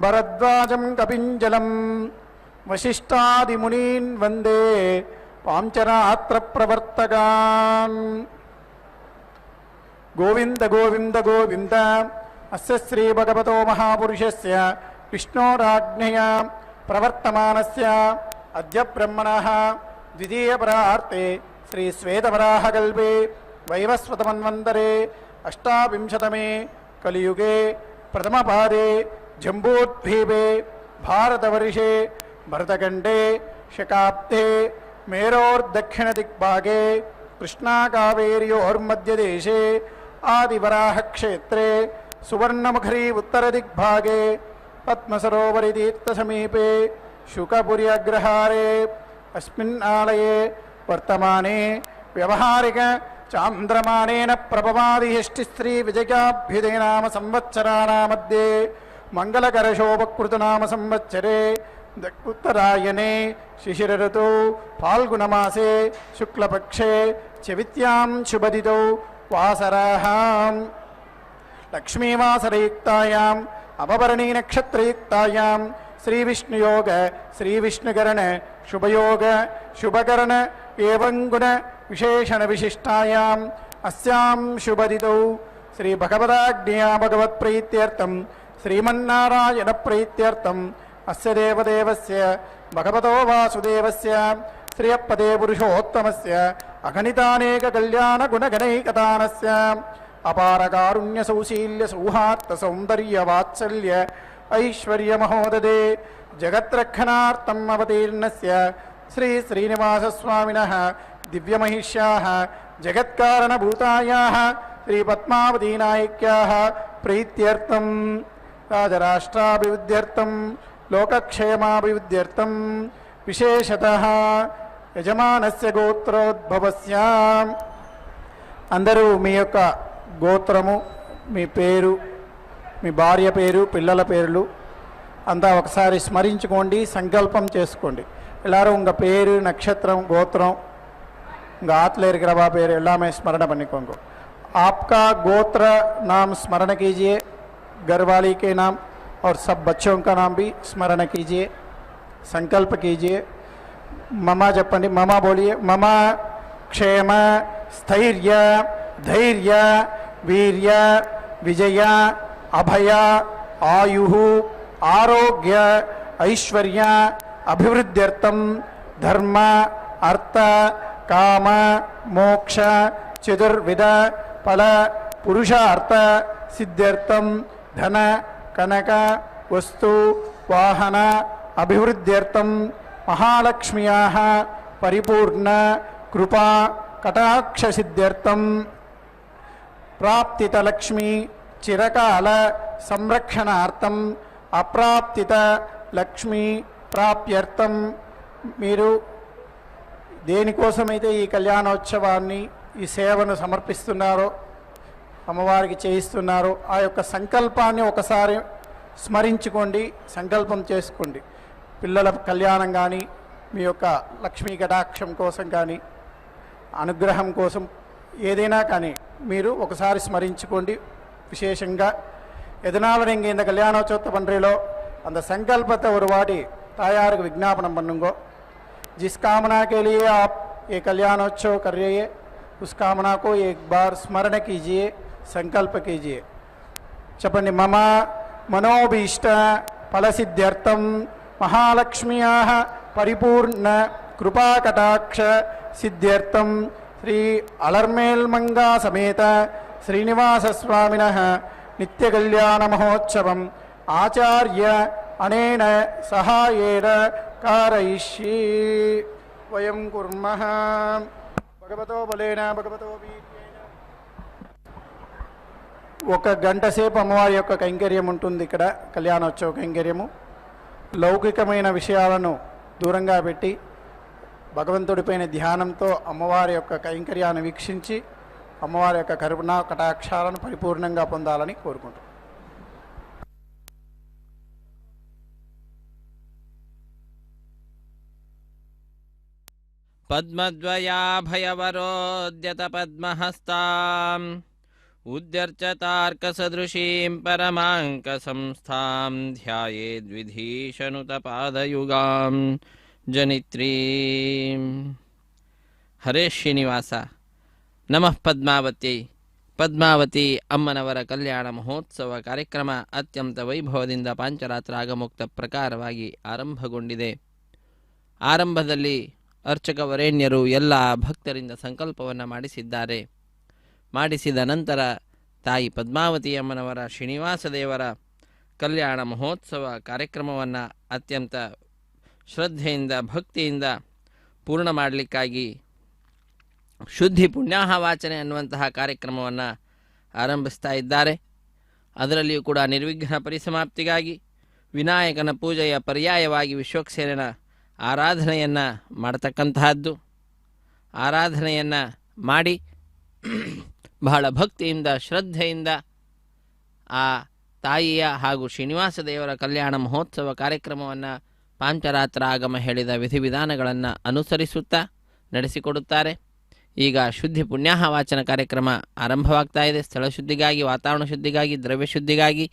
భరద్వాజం కపింజలం వశిష్టాదిమునీన్ వందే పాంచరాత్ర ప్రవర్తకాన్. గోవింద గోవింద గోవింద. అస్య శ్రీ భగవతో మహాపురుషస్య విష్ణోరాజ్ఞయ ప్రవర్తమానస్య అద్య బ్రహ్మణః ద్వితీయపరార్తే శ్రీ శ్వేతవరాహకల్పే వైవస్వతమన్వంతరే అష్టావింశతమే కలియుగే ప్రథమపాదే జంబూద్వీపే భారతవర్షే భరతఖండే శకాబ్దే మేరోర్దక్షిణదిగ్భాగే కృష్ణాకావేర్యోర్మధ్యదేశే ఆదివరాహక్షేత్రే సువర్ణముఖరీ ఉత్తరదిగ్భాగే పద్మసరోవరి తీర్థసమీపే శుకపురి అగ్రహారే అస్మిన్ ఆలయే వర్తమానే వ్యవహారిక చాంద్రమానేన ప్రభవాదిష్టిస్త్రీ విజయాభ్యుదే నామ సంవత్సరానామధ్యే మంగళకరశోభకృతనామ సంవత్సరే ఉత్తరాయణే శిశిర ఋతౌ ఫాల్గుణమాసే శుక్లపక్షే చవిత్యాం శుభదితౌ వాసరాహాం లక్ష్మీవాసరయుక్తాయాం అపభరణీ నక్షత్రయుక్తాయాం శ్రీవిష్ణుయోగ శ్రీవిష్ణుకరణ శుభయోగ శుభకరణ ఏవం గుణ విశేషణ విశిష్టాయాం అస్యాం శుభదితౌ శ్రీ భగవదాజ్ఞయా భగవత్ప్రీత్యర్థం శ్రీమన్నారాయణ ప్రీత్యర్థం అస్య దేవదేవస్య భగవతో వాసుదేవస్య శ్రియప్పదే పురుషోత్తమస్య అగణితానేక కళ్యాణ గుణగణైకతానస్య అపారకారుణ్య సౌశీల్య సౌహార్త సౌందర్య వాత్సల్య ఐశ్వర్య మహోదదే జగత్రక్షణార్థం అవతీర్ణస్య శ్రీ శ్రీనివాసస్వామినః దివ్యమహిష్యాః జగత్కారణభూతాయాః శ్రీ పద్మావతీనాయక్యాః ప్రీత్యర్థం రాజరాష్ట్రాభివృద్ధ్యర్థం లోకక్షేమాభివృద్ధ్యర్థం విశేషతః యజమానస్య గోత్రోద్భవస్య. అందరూ మీ యొక్క గోత్రము, మీ పేరు, మీ భార్య పేరు, పిల్లల పేర్లు అంతా ఒకసారి స్మరించుకోండి, సంకల్పం చేసుకోండి. எல்லாரும் உங்கள் பேர் நட்சத்திரம் கோத்திரம் உங்கள் ஆற்றுல இருக்கிறவா பேர் எல்லாமே स्मरण பண்ணிக்கோங்க. आपका गोत्र नाम स्मरण कीजिए, घरवाली के नाम और सब बच्चों का नाम भी स्मरण कीजिए, संकल्प कीजिए. ममा जपंडी, ममा बोलिए. ममा क्षेम स्थैर्य धैर्य वीर्य विजय अभय आयु आरोग्य ऐश्वर्य अभिवृद्ध्यर्थम धर्म अर्थ काम मोक्ष चतुर्विध फल पुरुषार्थ सिद्ध्यर्थम धन कनक वस्तु वाहन अभिवृद्ध्यर्थम महालक्ष्म्याः परिपूर्ण कृपा कटाक्ष सिद्ध्यर्थम प्राप्तित लक्ष्मी चिरकाल संरक्षणार्थम अप्राप्तित लक्ष्मी ప్రాప్త్యర్థం. మీరు దేనికోసమైతే ఈ కళ్యాణోత్సవాన్ని, ఈ సేవను సమర్పిస్తున్నారో, అమ్మవారికి చేయిస్తున్నారో ఆ యొక్క సంకల్పాన్ని ఒకసారి స్మరించుకోండి, సంకల్పం చేసుకోండి. పిల్లల కళ్యాణం కానీ, మీ యొక్క లక్ష్మీ కటాక్షం కోసం కానీ, అనుగ్రహం కోసం ఏదైనా కానీ మీరు ఒకసారి స్మరించుకోండి. విశేషంగా எதனால் நீங்கள் இந்த கல்யாணோற்சவத்தை பண்ணுறீங்களோ அந்த संकल्पத்தை ஒரு வாட்டி तायार को विज्ञापन बनूंगो. जिस कामना के लिए आप ये कल्याणोत्सव कर रहे हैं उस कामना को एक बार स्मरण कीजिए, संकल्प कीजिए. चपंडी मम मनोभीष्ट फलसिद्ध्यर्थम महालक्ष्म्याः परिपूर्ण कृपाकटाक्ष सिद्ध्यर्थम श्री अलर्मेल्मंगा समेत श्रीनिवासस्वामिनः नित्य कल्याण महोत्सवम आचार्य अनेन सहायेन कारयिष्ये वयं कुर्मः. भगवतो बलेन भगवतो वीर्येण. ఒక గంట సేపు అమ్మవారి యొక్క కైంకర్యం ఉంటుంది. ఇక్కడ కళ్యాణోత్సవ కైంకర్యము లౌకికమైన విషయాలను దూరంగా పెట్టి భగవంతుడిపైన ధ్యానంతో అమ్మవారి యొక్క కైంకర్యాన్ని వీక్షించి అమ్మవారి యొక్క కరుణా కటాక్షాలను పరిపూర్ణంగా పొందాలని కోరుకుంటున్నాను. పద్మద్వయాభయవరోద్యత పద్మహస్తాం ಉದ್ಯರ್ಚತಾರ್ಕಸದೃಶೀಂ ಪರಮಾಂಕಸಂಸ್ಥಾಂ ಧ್ಯಾಯೇದ್ವಿಧೀಶನುತಪಾದಯುಗಾಂ ಜನಿತ್ರೀಂ. ಹರೇ ಶ್ರೀನಿವಾಸ. ನಮಃ ಪದ್ಮಾವತ್ಯೈ. ಪದ್ಮಾವತಿ ಅಮ್ಮನವರ ಕಲ್ಯಾಣ ಮಹೋತ್ಸವ ಕಾರ್ಯಕ್ರಮ ಅತ್ಯಂತ ವೈಭವದಿಂದ ಪಾಂಚರಾತ್ರ ಆಗಮುಕ್ತ ಪ್ರಕಾರವಾಗಿ ಆರಂಭಗೊಂಡಿದೆ. ಆರಂಭದಲ್ಲಿ ಅರ್ಚಕ ವರೇಣ್ಯರು ಎಲ್ಲ ಭಕ್ತರಿಂದ ಸಂಕಲ್ಪವನ್ನು ಮಾಡಿಸಿದ್ದಾರೆ. ಮಾಡಿಸಿದ ನಂತರ ತಾಯಿ ಪದ್ಮಾವತಿ ಅಮ್ಮನವರ ಶ್ರೀನಿವಾಸ ದೇವರ ಕಲ್ಯಾಣ ಮಹೋತ್ಸವ ಕಾರ್ಯಕ್ರಮವನ್ನು ಅತ್ಯಂತ ಶ್ರದ್ಧೆಯಿಂದ ಭಕ್ತಿಯಿಂದ ಪೂರ್ಣ ಮಾಡಲಿಕ್ಕಾಗಿ ಶುದ್ಧಿ ಪುಣ್ಯಾಹವಾಚನೆ ಅನ್ನುವಂತಹ ಕಾರ್ಯಕ್ರಮವನ್ನು ಆರಂಭಿಸ್ತಾ ಇದ್ದಾರೆ. ಅದರಲ್ಲಿಯೂ ಕೂಡ ನಿರ್ವಿಘ್ನ ಪರಿಸಮಾಪ್ತಿಗಾಗಿ ವಿನಾಯಕನ ಪೂಜೆಯ ಪರ್ಯಾಯವಾಗಿ ವಿಶ್ವಕ್ಸೇನನ ಆರಾಧನೆಯನ್ನು ಮಾಡತಕ್ಕಂತಹದ್ದು. ಆರಾಧನೆಯನ್ನು ಮಾಡಿ ಬಹಳ ಭಕ್ತಿಯಿಂದ ಶ್ರದ್ಧೆಯಿಂದ ಆ ತಾಯಿಯ ಹಾಗೂ ಶ್ರೀನಿವಾಸ ದೇವರ ಕಲ್ಯಾಣ ಮಹೋತ್ಸವ ಕಾರ್ಯಕ್ರಮವನ್ನು ಪಾಂಚರಾತ್ರ ಆಗಮ ಹೇಳಿದ ವಿಧಿವಿಧಾನಗಳನ್ನು ಅನುಸರಿಸುತ್ತಾ ನಡೆಸಿಕೊಡುತ್ತಾರೆ. ಈಗ ಶುದ್ಧಿ ಪುಣ್ಯಾಹ ವಾಚನ ಕಾರ್ಯಕ್ರಮ ಆರಂಭವಾಗ್ತಾ ಇದೆ. ಸ್ಥಳ ಶುದ್ಧಿಗಾಗಿ, ವಾತಾವರಣ ಶುದ್ಧಿಗಾಗಿ, ದ್ರವ್ಯ ಶುದ್ಧಿಗಾಗಿ,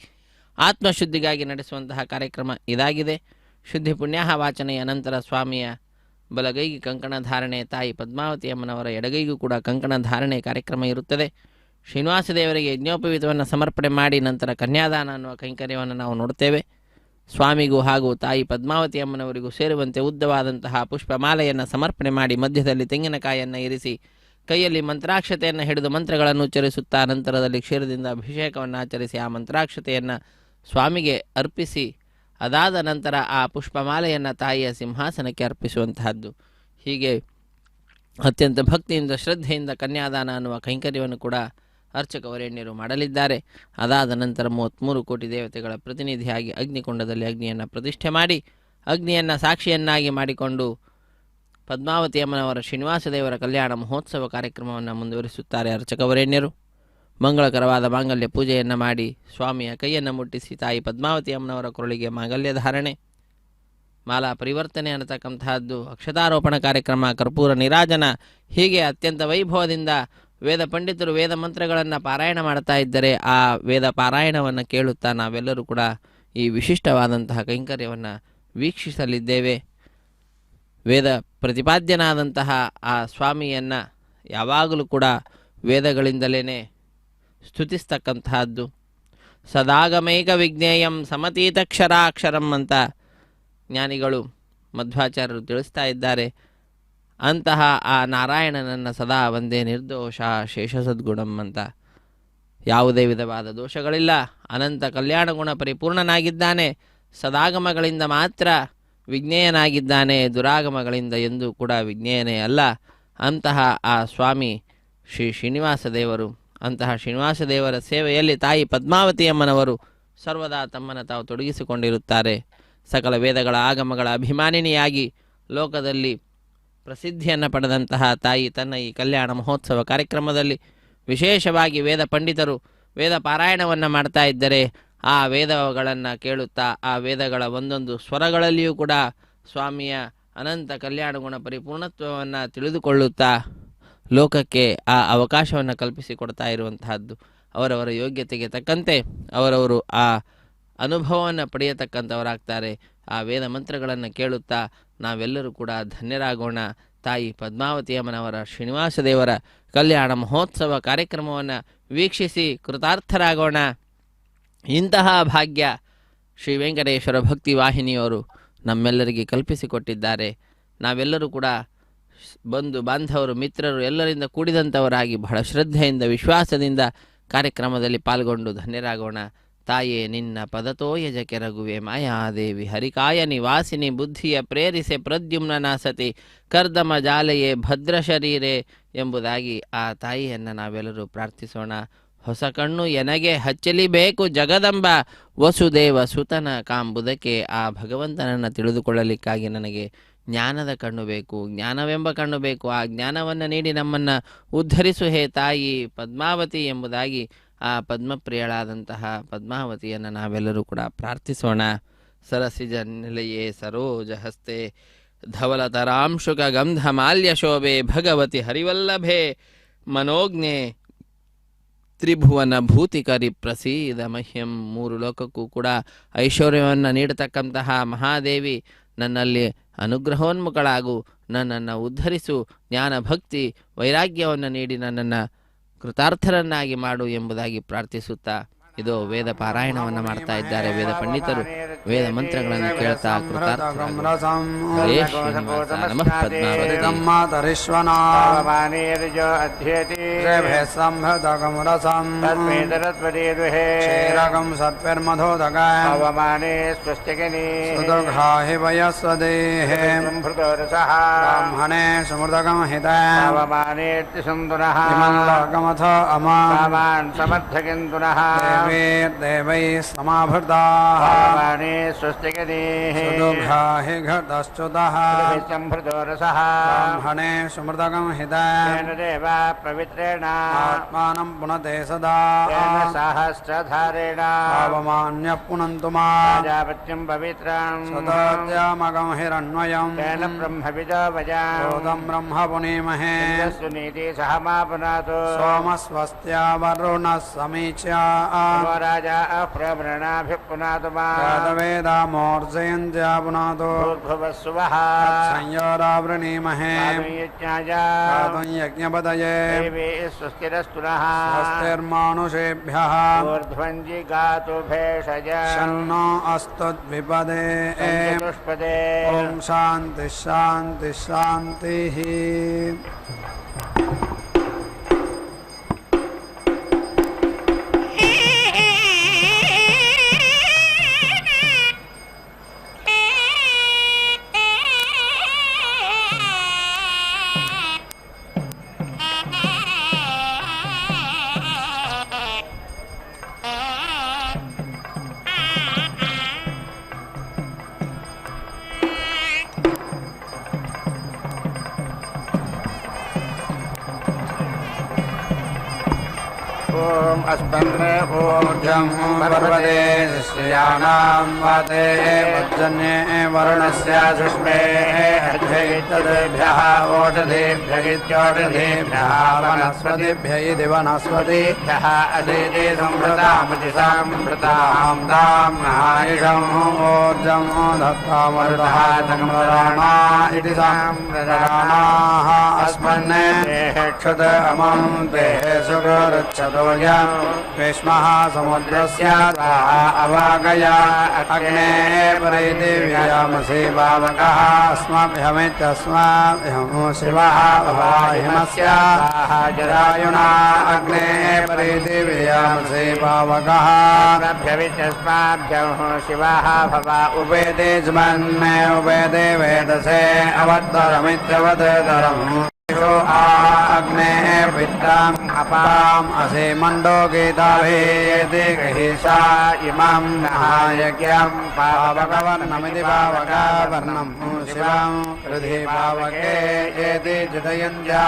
ಆತ್ಮಶುದ್ಧಿಗಾಗಿ ನಡೆಸುವಂತಹ ಕಾರ್ಯಕ್ರಮ ಇದಾಗಿದೆ. ಶುದ್ಧಿ ಪುಣ್ಯಾಹ ವಾಚನೆಯ ನಂತರ ಸ್ವಾಮಿಯ ಬಲಗೈಗೆ ಕಂಕಣ ಧಾರಣೆ, ತಾಯಿ ಪದ್ಮಾವತಿ ಅಮ್ಮನವರ ಎಡಗೈಗೂ ಕೂಡ ಕಂಕಣ ಧಾರಣೆ ಕಾರ್ಯಕ್ರಮ ಇರುತ್ತದೆ. ಶ್ರೀನಿವಾಸ ದೇವರಿಗೆ ಯಜ್ಞೋಪವೀತವನ್ನು ಸಮರ್ಪಣೆ ಮಾಡಿ ನಂತರ ಕನ್ಯಾದಾನ ಅನ್ನುವ ಕೈಂಕರ್ಯವನ್ನು ನಾವು ನೋಡ್ತೇವೆ. ಸ್ವಾಮಿಗೂ ಹಾಗೂ ತಾಯಿ ಪದ್ಮಾವತಿ ಅಮ್ಮನವರಿಗೂ ಸೇರುವಂತೆ ಉದ್ದವಾದಂತಹ ಪುಷ್ಪಮಾಲೆಯನ್ನು ಸಮರ್ಪಣೆ ಮಾಡಿ ಮಧ್ಯದಲ್ಲಿ ತೆಂಗಿನಕಾಯಿಯನ್ನು ಇರಿಸಿ ಕೈಯಲ್ಲಿ ಮಂತ್ರಾಕ್ಷತೆಯನ್ನು ಹಿಡಿದು ಮಂತ್ರಗಳನ್ನು ಉಚ್ಚರಿಸುತ್ತಾ ನಂತರದಲ್ಲಿ ಕ್ಷೀರದಿಂದ ಅಭಿಷೇಕವನ್ನು ಆಚರಿಸಿ ಆ ಮಂತ್ರಾಕ್ಷತೆಯನ್ನು ಸ್ವಾಮಿಗೆ ಅರ್ಪಿಸಿ ಅದಾದ ನಂತರ ಆ ಪುಷ್ಪಮಾಲೆಯನ್ನು ತಾಯಿಯ ಸಿಂಹಾಸನಕ್ಕೆ ಅರ್ಪಿಸುವಂತಹದ್ದು. ಹೀಗೆ ಅತ್ಯಂತ ಭಕ್ತಿಯಿಂದ ಶ್ರದ್ಧೆಯಿಂದ ಕನ್ಯಾದಾನ ಅನ್ನುವ ಕೈಂಕರ್ಯವನ್ನು ಕೂಡ ಅರ್ಚಕ ವರೇಣ್ಯರು ಮಾಡಲಿದ್ದಾರೆ. ಅದಾದ ನಂತರ 33 ಕೋಟಿ ದೇವತೆಗಳ ಪ್ರತಿನಿಧಿಯಾಗಿ ಅಗ್ನಿಕುಂಡದಲ್ಲಿ ಅಗ್ನಿಯನ್ನು ಪ್ರತಿಷ್ಠೆ ಮಾಡಿ ಅಗ್ನಿಯನ್ನು ಸಾಕ್ಷಿಯನ್ನಾಗಿ ಮಾಡಿಕೊಂಡು ಪದ್ಮಾವತಿ ಅಮ್ಮನವರ ಶ್ರೀನಿವಾಸ ದೇವರ ಕಲ್ಯಾಣ ಮಹೋತ್ಸವ ಕಾರ್ಯಕ್ರಮವನ್ನು ಮುಂದುವರಿಸುತ್ತಾರೆ ಅರ್ಚಕ ವರೇಣ್ಯರು. ಮಂಗಳಕರವಾದ ಮಾಂಗಲ್ಯ ಪೂಜೆಯನ್ನು ಮಾಡಿ ಸ್ವಾಮಿಯ ಕೈಯನ್ನು ಮುಟ್ಟಿಸಿ ತಾಯಿ ಪದ್ಮಾವತಿ ಅಮ್ಮನವರ ಕೊರಳಿಗೆ ಮಾಂಗಲ್ಯ ಧಾರಣೆ, ಮಾಲಾ ಪರಿವರ್ತನೆ ಅನ್ನತಕ್ಕಂತಹದ್ದು, ಅಕ್ಷತಾರೋಪಣ ಕಾರ್ಯಕ್ರಮ, ಕರ್ಪೂರ ನಿರಾಜನ, ಹೀಗೆ ಅತ್ಯಂತ ವೈಭವದಿಂದ ವೇದ ಪಂಡಿತರು ವೇದ ಮಂತ್ರಗಳನ್ನು ಪಾರಾಯಣ ಮಾಡ್ತಾ ಇದ್ದರೆ ಆ ವೇದ ಪಾರಾಯಣವನ್ನು ಕೇಳುತ್ತಾ ನಾವೆಲ್ಲರೂ ಕೂಡ ಈ ವಿಶಿಷ್ಟವಾದಂತಹ ಕೈಂಕರ್ಯವನ್ನು ವೀಕ್ಷಿಸಲಿದ್ದೇವೆ. ವೇದ ಪ್ರತಿಪಾದ್ಯನಾದಂತಹ ಆ ಸ್ವಾಮಿಯನ್ನು ಯಾವಾಗಲೂ ಕೂಡ ವೇದಗಳಿಂದಲೇ ಸ್ತುತಿಸ್ತಕ್ಕಂತಹದ್ದು. ಸದಾಗಮೈಕ ವಿಜ್ಞೇಯಂ ಸಮತೀತಕ್ಷರಾಕ್ಷರಂ ಅಂತ ಜ್ಞಾನಿಗಳು ಮಧ್ವಾಚಾರ್ಯರು ತಿಳಿಸ್ತಾ ಇದ್ದಾರೆ. ಅಂತಹ ಆ ನಾರಾಯಣನನ್ನು ಸದಾ ಒಂದೇ ನಿರ್ದೋಷ ಶೇಷ ಸದ್ಗುಣಂ ಅಂತ, ಯಾವುದೇ ವಿಧವಾದ ದೋಷಗಳಿಲ್ಲ, ಅನಂತ ಕಲ್ಯಾಣ ಗುಣ ಪರಿಪೂರ್ಣನಾಗಿದ್ದಾನೆ, ಸದಾಗಮಗಳಿಂದ ಮಾತ್ರ ವಿಜ್ಞೇಯನಾಗಿದ್ದಾನೆ, ದುರಾಗಮಗಳಿಂದ ಎಂದೂ ಕೂಡ ವಿಜ್ಞೇಯನೇ ಅಲ್ಲ. ಅಂತಹ ಆ ಸ್ವಾಮಿ ಶ್ರೀ ಶ್ರೀನಿವಾಸ ದೇವರು, ಅಂತಹ ಶ್ರೀನಿವಾಸ ದೇವರ ಸೇವೆಯಲ್ಲಿ ತಾಯಿ ಪದ್ಮಾವತಿ ಅಮ್ಮನವರು ಸರ್ವದಾ ತಮ್ಮನ್ನು ತಾವು ತೊಡಗಿಸಿಕೊಂಡಿರುತ್ತಾರೆ. ಸಕಲ ವೇದಗಳ ಆಗಮಗಳ ಅಭಿಮಾನಿನಿಯಾಗಿ ಲೋಕದಲ್ಲಿ ಪ್ರಸಿದ್ಧಿಯನ್ನು ಪಡೆದಂತಹ ತಾಯಿ ತನ್ನ ಈ ಕಲ್ಯಾಣ ಮಹೋತ್ಸವ ಕಾರ್ಯಕ್ರಮದಲ್ಲಿ ವಿಶೇಷವಾಗಿ ವೇದ ಪಂಡಿತರು ವೇದ ಪಾರಾಯಣವನ್ನು ಮಾಡ್ತಾ ಇದ್ದರೆ ಆ ವೇದಗಳನ್ನು ಕೇಳುತ್ತಾ ಆ ವೇದಗಳ ಒಂದೊಂದು ಸ್ವರಗಳಲ್ಲಿಯೂ ಕೂಡ ಸ್ವಾಮಿಯ ಅನಂತ ಕಲ್ಯಾಣ ಗುಣ ಪರಿಪೂರ್ಣತ್ವವನ್ನು ತಿಳಿದುಕೊಳ್ಳುತ್ತಾ ಲೋಕಕ್ಕೆ ಆ ಅವಕಾಶವನ್ನು ಕಲ್ಪಿಸಿಕೊಡ್ತಾ ಇರುವಂತಹದ್ದು. ಅವರವರ ಯೋಗ್ಯತೆಗೆ ತಕ್ಕಂತೆ ಅವರವರು ಆ ಅನುಭವವನ್ನು ಪಡೆಯತಕ್ಕಂಥವರಾಗ್ತಾರೆ. ಆ ವೇದ ಮಂತ್ರಗಳನ್ನು ಕೇಳುತ್ತಾ ನಾವೆಲ್ಲರೂ ಕೂಡ ಧನ್ಯರಾಗೋಣ. ತಾಯಿ ಪದ್ಮಾವತಿ ಅಮ್ಮನವರ ಶ್ರೀನಿವಾಸ ದೇವರ ಕಲ್ಯಾಣ ಮಹೋತ್ಸವ ಕಾರ್ಯಕ್ರಮವನ್ನು ವೀಕ್ಷಿಸಿ ಕೃತಾರ್ಥರಾಗೋಣ. ಇಂತಹ ಭಾಗ್ಯ ಶ್ರೀ ವೆಂಕಟೇಶ್ವರ ಭಕ್ತಿ ವಾಹಿನಿಯವರು ನಮ್ಮೆಲ್ಲರಿಗೆ ಕಲ್ಪಿಸಿಕೊಟ್ಟಿದ್ದಾರೆ. ನಾವೆಲ್ಲರೂ ಕೂಡ ಬಂಧು ಬಾಂಧವರು ಮಿತ್ರರು ಎಲ್ಲರಿಂದ ಕೂಡಿದಂಥವರಾಗಿ ಬಹಳ ಶ್ರದ್ಧೆಯಿಂದ ವಿಶ್ವಾಸದಿಂದ ಕಾರ್ಯಕ್ರಮದಲ್ಲಿ ಪಾಲ್ಗೊಂಡು ಧನ್ಯರಾಗೋಣ. ತಾಯೇ ನಿನ್ನ ಪದತೋಯಜ ಕೆರಗುವೆ ಮಾಯಾದೇವಿ ಹರಿಕಾಯ ನಿವಾಸಿನಿ ಬುದ್ಧಿಯ ಪ್ರೇರಿಸೆ ಪ್ರದ್ಯುಮ್ನ ಸತಿ ಕರ್ದಮ ಜಾಲೆಯೇ ಭದ್ರ ಶರೀರೆ ಎಂಬುದಾಗಿ ಆ ತಾಯಿಯನ್ನು ನಾವೆಲ್ಲರೂ ಪ್ರಾರ್ಥಿಸೋಣ. ಹೊಸ ಕಣ್ಣು ಎನಗೆ ಹಚ್ಚಲಿಬೇಕು ಜಗದಂಬ ವಸುದೇವ ಸುತನ ಕಾಂಬುದಕ್ಕೆ, ಆ ಭಗವಂತನನ್ನು ತಿಳಿದುಕೊಳ್ಳಲಿಕ್ಕಾಗಿ ನನಗೆ ಜ್ಞಾನದ ಕಣ್ಣು ಬೇಕು, ಜ್ಞಾನವೆಂಬ ಕಣ್ಣು ಬೇಕು. ಆ ಜ್ಞಾನವನ್ನು ನೀಡಿ ನಮ್ಮನ್ನು ಉದ್ಧರಿಸು ಹೇ ತಾಯಿ ಪದ್ಮಾವತಿ ಎಂಬುದಾಗಿ ಆ ಪದ್ಮಪ್ರಿಯಳಾದಂತಹ ಪದ್ಮಾವತಿಯನ್ನು ನಾವೆಲ್ಲರೂ ಕೂಡ ಪ್ರಾರ್ಥಿಸೋಣ. ಸರಸಿಜ ನಿಲಯೇ ಸರೋಜ ಹಸ್ತೆ ಧವಲತರಾಂಶುಕ ಗಂಧ ಮಾಲ್ಯ ಶೋಭೆ ಭಗವತಿ ಹರಿವಲ್ಲಭೆ ಮನೋಜ್ಞೆ ತ್ರಿಭುವನ ಭೂತಿಕರಿ ಪ್ರಸೀದ ಮಹ್ಯಂ. ಮೂರು ಲೋಕಕ್ಕೂ ಕೂಡ ಐಶ್ವರ್ಯವನ್ನು ನೀಡತಕ್ಕಂತಹ ಮಹಾದೇವಿ, ನನ್ನಲ್ಲಿ ಅನುಗ್ರಹೋನ್ಮುಖಳಾಗು, ನನ್ನನ್ನು ಉದ್ಧರಿಸು, ಜ್ಞಾನ ಭಕ್ತಿ ವೈರಾಗ್ಯವನ್ನು ನೀಡಿ ನನ್ನನ್ನು ಕೃತಾರ್ಥರನ್ನಾಗಿ ಮಾಡು ಎಂಬುದಾಗಿ ಪ್ರಾರ್ಥಿಸುತ್ತಾ ಇದು ವೇದ ಪಾರಾಯಣವನ್ನು ಮಾಡ್ತಾ ಇದ್ದಾರೆ. ವೇದ ಪಂಡಿತರು ವೇದ ಮಂತ್ರಗಳನ್ನು ಕೇಳ್ತಾ ಬ್ರಾಹ್ಮಣೇ ಸಮೃತಗಂ ಸಮರ್ಥಕೆಂದುನಃ देवैः समाभृताः स्वस्तिकदेहि घटश्च्युतः ब्राह्मणे सुमृतकं हितेन देवा पवित्रेण आत्मानं पुनते सदा सहस्रधारेण पावमान्यः पुनन्तु माजापत्यं पवित्रं सदाद्यामगं हिरण्मयं तेन ब्रह्मविदो वजातं ब्रह्म पुनीमहे सुनीति सह मा पुनातु सोमस्वस्त्या वरुणः समीच्या राजा अप्रवृणाभिपुनातु वेदामोर्जयन्त्या पुनातु भूर्भुवस्सुवः संयोरावृणीमहे यज्ञपदये स्वस्तिरस्तुनः स्वस्तिर्मानुषेभ्यः ऊर्ध्वञ्जिगातु भेषज शन्नो अस्तुद्विपदे पुष्पदे ॐ शान्तिः शान्तिः शान्तिः. अस्मन्ने ऊर्जं पर्वते श्रियाणां वाते वज्जन्ये वरुणस्य सुष्मे अध्ययितदेभ्यः ओषधेभ्यगित्योषधेभ्यः वनस्पतिभ्य इति वनस्पतिभ्यः अदिति संभृतामति संभृतां तां नायिषम् ऊर्जं दत्तामरुतः संवराणा इति संवराणाः अस्मन्ने क्षुत अमं ते सुगरुच्छतो विष्मः समुद्रस्य अवागया अग्ने परिदिव्यामसि पावकः अस्मभ्यमित्यस्माभ्यं शिवः हिमस्य जरायुणा अग्ने परिदिव्यामसि पावकः अस्मभ्यमित्यस्माभ्यं शिवः भव उपेदेज्मन्ने उपेदे वेदसे अवत्तरमित्यवतरम् अग्ने विद्राम् अपाम् असि मण्डो गीताभिः गृहीषा इमं नायज्ञं पावकवर्णमिति पावकावर्णं शिवं हृदि पावके एति जितयन्त्या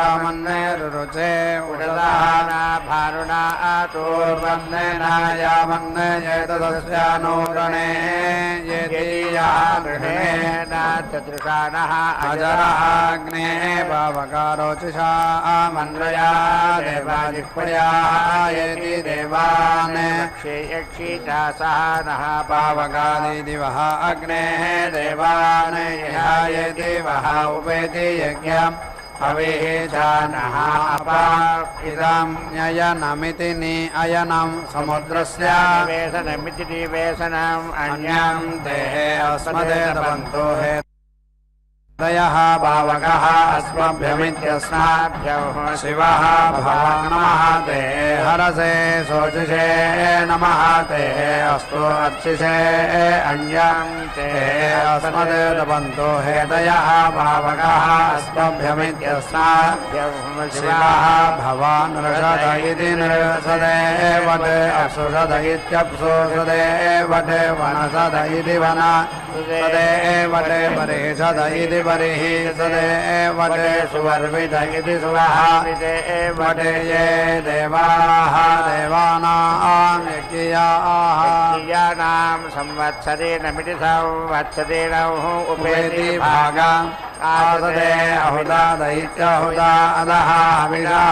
कृपाकामन्नेरुरुचे उडदाना भारुणा आतोर्वन्नेनायावन्ने एतदस्यानूरणे यदीया गृहेणाचतृषाणः अजरः अग्ने पावकारोचिषा मन्द्रया देवाजिह्वया येति देवान् यक्षीता सह नः पावकादिदिवः अग्ने देवान् यति वः उपेति यज्ञम् अविहितानः अपा इदं न्ययनमिति निअयनं समुद्रस्य निवेशनमिति निवेशनम् अन्यं ते अस्मदे तपन्तो हे दयः पावकः अस्मभ्यमित्यस्माभ्यं शिवः भवान् नमः ते हरसे शोचिषे नमः ते अस्तु अर्चिषे अन्यं ते अस्मदे तपन्तो हे दयः पावकः अस्मभ्यमित्यस्माभ्यं शिवः भवान् नृषद इति नृषदे वट अप्सुषद इत्यप्सुषदे वट वनसद इति वनसदे वट परिषद इति परिहि सदे वटे सुवर्वित इति सुवः वटे ये देवाः देवानां यज्ञियानां संवत्सरेणमिति संवत्सरेण उपेति भागम् आसदे अहुता दैत्याहुता अदः हविषः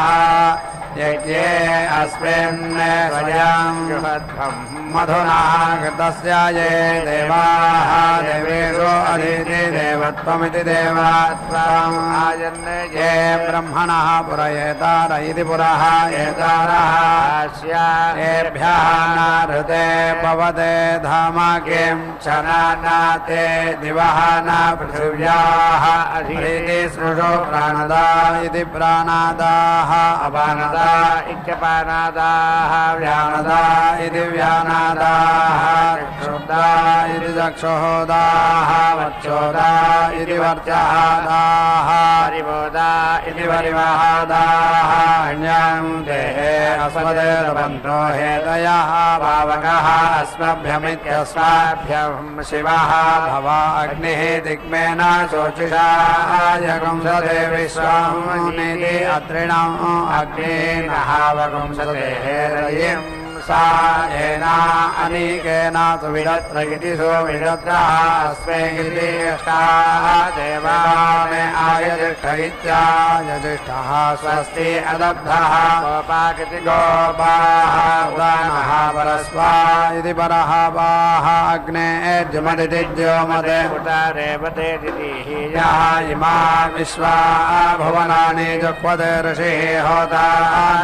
यज्ञ ये अस्मिन् स्वयं जुहध्वम् मधुना कृतस्य ये देवाः देवेषु अधीति देवत्वमिति देवत्वम् आजन्ने ये ब्रह्मणः पुरयेतार इति पुरः एतारः येभ्यः नारते पवते धाम किं चनाते दिवः न पृथिव्याः अधीति सृजो प्राणदा इति प्राणादाः अपानदा इत्यपानादाः व्यानदा इति व्यानादाः चक्षुदा इति चक्षुदाः वक्षोदा इति वर्चहादाः परिबोधा इति परिवहादाः अन्यं देहे अस्मदेरबन्धो हेतयः पावकः अस्मभ्यमित्यस्माभ्यं शिवः भव अग्निः दिग्मेन शोचिषा यगुंसते विश्वमुनिति अत्रिणम् अग्निनः वगुंसते रयिं सा येना अनीकेन सुविरत्र इति सुविरत्रः अस्मे इति इष्टाः देवा मे आयजिष्ठ इत्यायजिष्ठः स्वस्ति अदब्धः गोपाकिति गोपाः उदानः परस्वा इति परः वाः अग्ने द्युमदिति द्योमदे उदारेवते यः इमा विश्वा भुवनानि जुह्वते ऋषिः होता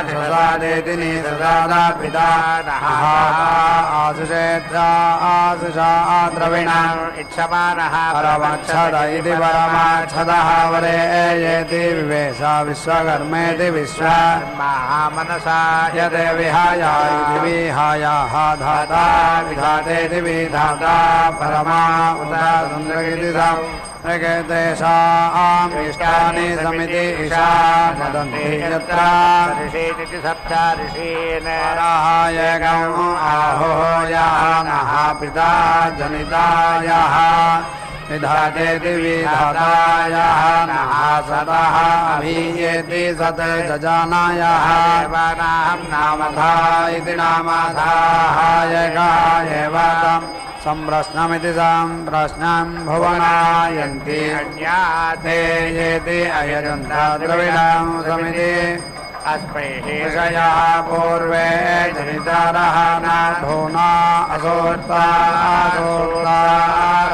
निषदादेति निषदादा पिता आशुषेद्धा आशुषा द्रविणम् इच्छमानः परमच्छद इति परमाच्छदः वरे येति विवेशा विश्वकर्मेति विश्वमनसा यदे विहाया इति विहायाः धाता विधातेति विधाता परमा उदा सुन्द्रगिति तेषाम् इष्टानि समिति ईशा वदन्ति यत्र ऋषीनिति सप्ता ऋषीन् एकम् आहुः यानः पिता जनितायः विधातेति विधातायः नः सतः अभीयेति सत् जजानायः देवानां नामधा इति नामधाः एकः एव तं सम्प्रश्नमिति सम्प्रश्नं भुवनायन्ति अन्याते येति अयजन्ता द्रविणं समिति अस्मैः ऋषयः पूर्वे जनितारः नाधूना असोत्ता